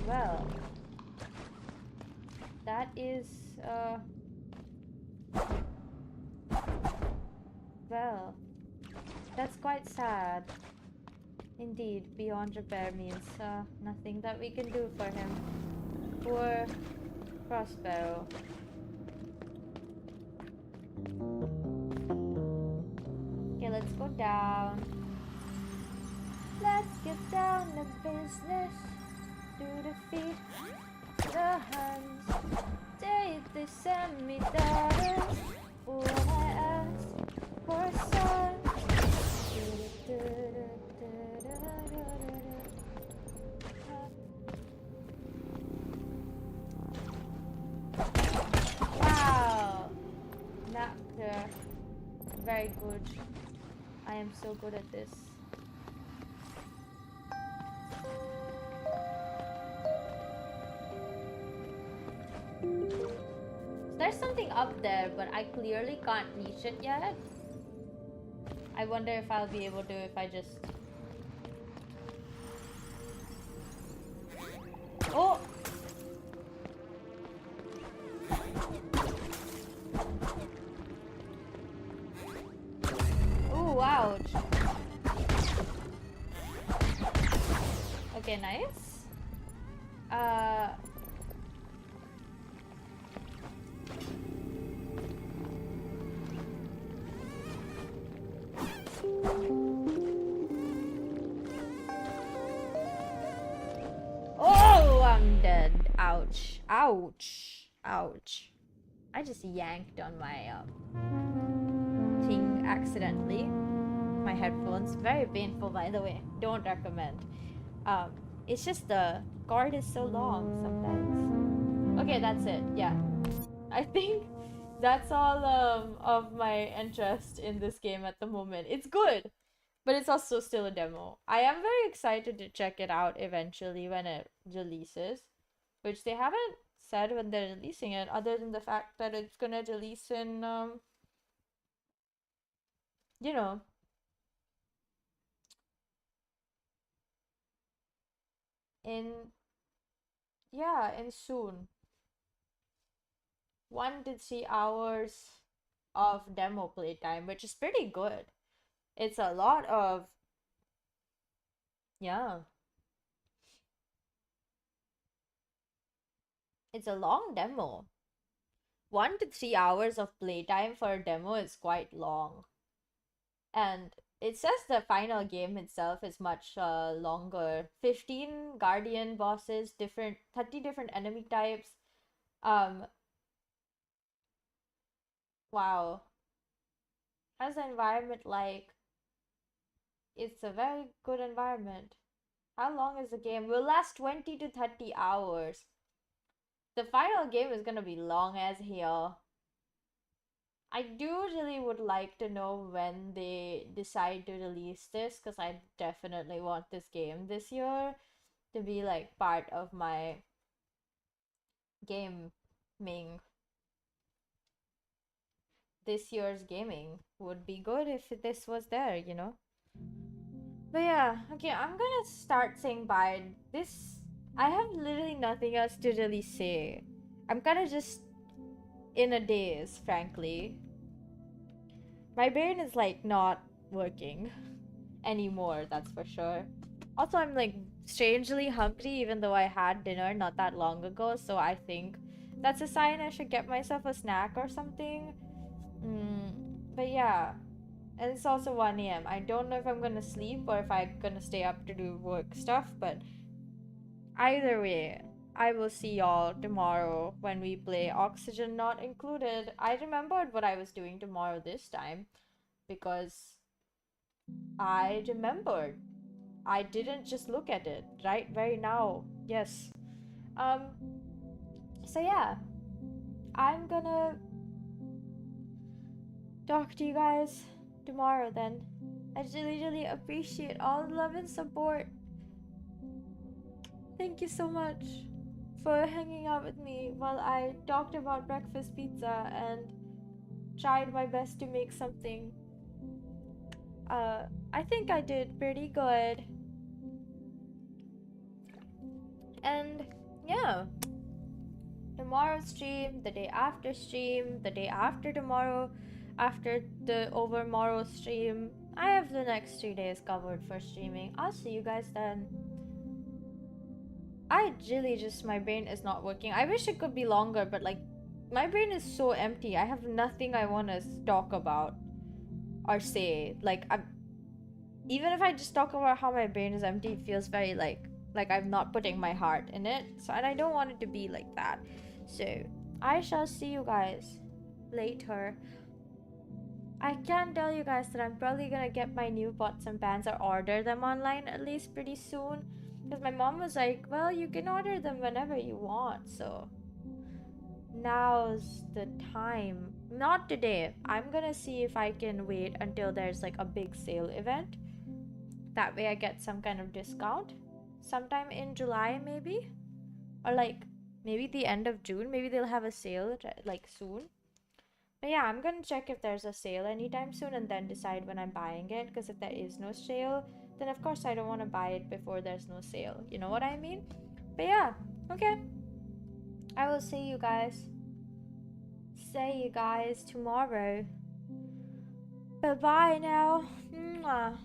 Well, that is well, that's quite sad. Indeed, beyond repair means nothing that we can do for him. Poor Prospero. Okay, let's go down. Let's get down to business. Do the feet, the hands. They send me daughters when I ask for a son. Wow, Napster, very good. I am so good at this. There's something up there, but I clearly can't reach it yet. I wonder if I'll be able to if I just... Oh! Ooh, ouch. Okay, nice. Oh, I'm dead. Ouch. Ouch. Ouch. I just yanked on my thing accidentally. My headphones. Very painful, by the way. Don't recommend. It's just the cord is so long sometimes. Okay, that's it. Yeah. I think that's all of my interest in this game at the moment. It's good, but it's also still a demo. I am very excited to check it out eventually when it releases, which they haven't said when they're releasing it, other than the fact that it's gonna release in you know, in yeah, in soon. 1 to 3 hours of demo playtime, which is pretty good. It's a lot of yeah, it's a long demo. 1 to 3 hours of playtime for a demo is quite long. And it says the final game itself is much longer. 15 guardian bosses, 30 different enemy types. Um, wow. How's the environment like? It's a very good environment. How long is the game? Will last 20 to 30 hours. The final game is gonna be long as hell. I do really would like to know when they decide to release this, because I definitely want this game this year to be like part of my gaming. This year's gaming would be good if this was there, you know? But yeah, okay, I'm gonna start saying bye. I have literally nothing else to really say. I'm kind of just in a daze, frankly. My brain is like not working anymore, that's for sure. Also, I'm like strangely hungry even though I had dinner not that long ago, so I think that's a sign I should get myself a snack or something. But yeah, and it's also 1 a.m. I don't know if I'm gonna sleep or if I'm gonna stay up to do work stuff, but either way, I will see y'all tomorrow when we play Oxygen Not Included. I remembered what I was doing tomorrow this time because I remembered. I didn't just look at it right very now. Yes. Um so yeah, I'm gonna talk to you guys tomorrow then. I really really appreciate all the love and support. Thank you so much for hanging out with me while I talked about breakfast pizza and tried my best to make something. I think I did pretty good. And yeah, tomorrow stream, the day after stream, the day after tomorrow, after the overmorrow stream. I have the next 3 days covered for streaming. I'll see you guys then. I really just, my brain is not working. I wish it could be longer, but like, my brain is so empty. I have nothing I want to talk about or say. Like, even if I just talk about how my brain is empty, it feels very like I'm not putting my heart in it. So, and I don't want it to be like that. So, I shall see you guys later. I can tell you guys that I'm probably gonna get my new pots and pans or order them online at least pretty soon. Because my mom was like, well, you can order them whenever you want. So, now's the time. Not today. I'm gonna see if I can wait until there's like a big sale event. That way I get some kind of discount. Sometime in July, maybe? Or like maybe the end of June. Maybe they'll have a sale like soon. But yeah, I'm gonna check if there's a sale anytime soon and then decide when I'm buying it. Because if there is no sale, then of course I don't want to buy it before there's no sale. You know what I mean? But yeah, okay. I will see you guys. See you guys tomorrow. Bye bye now. Mwah.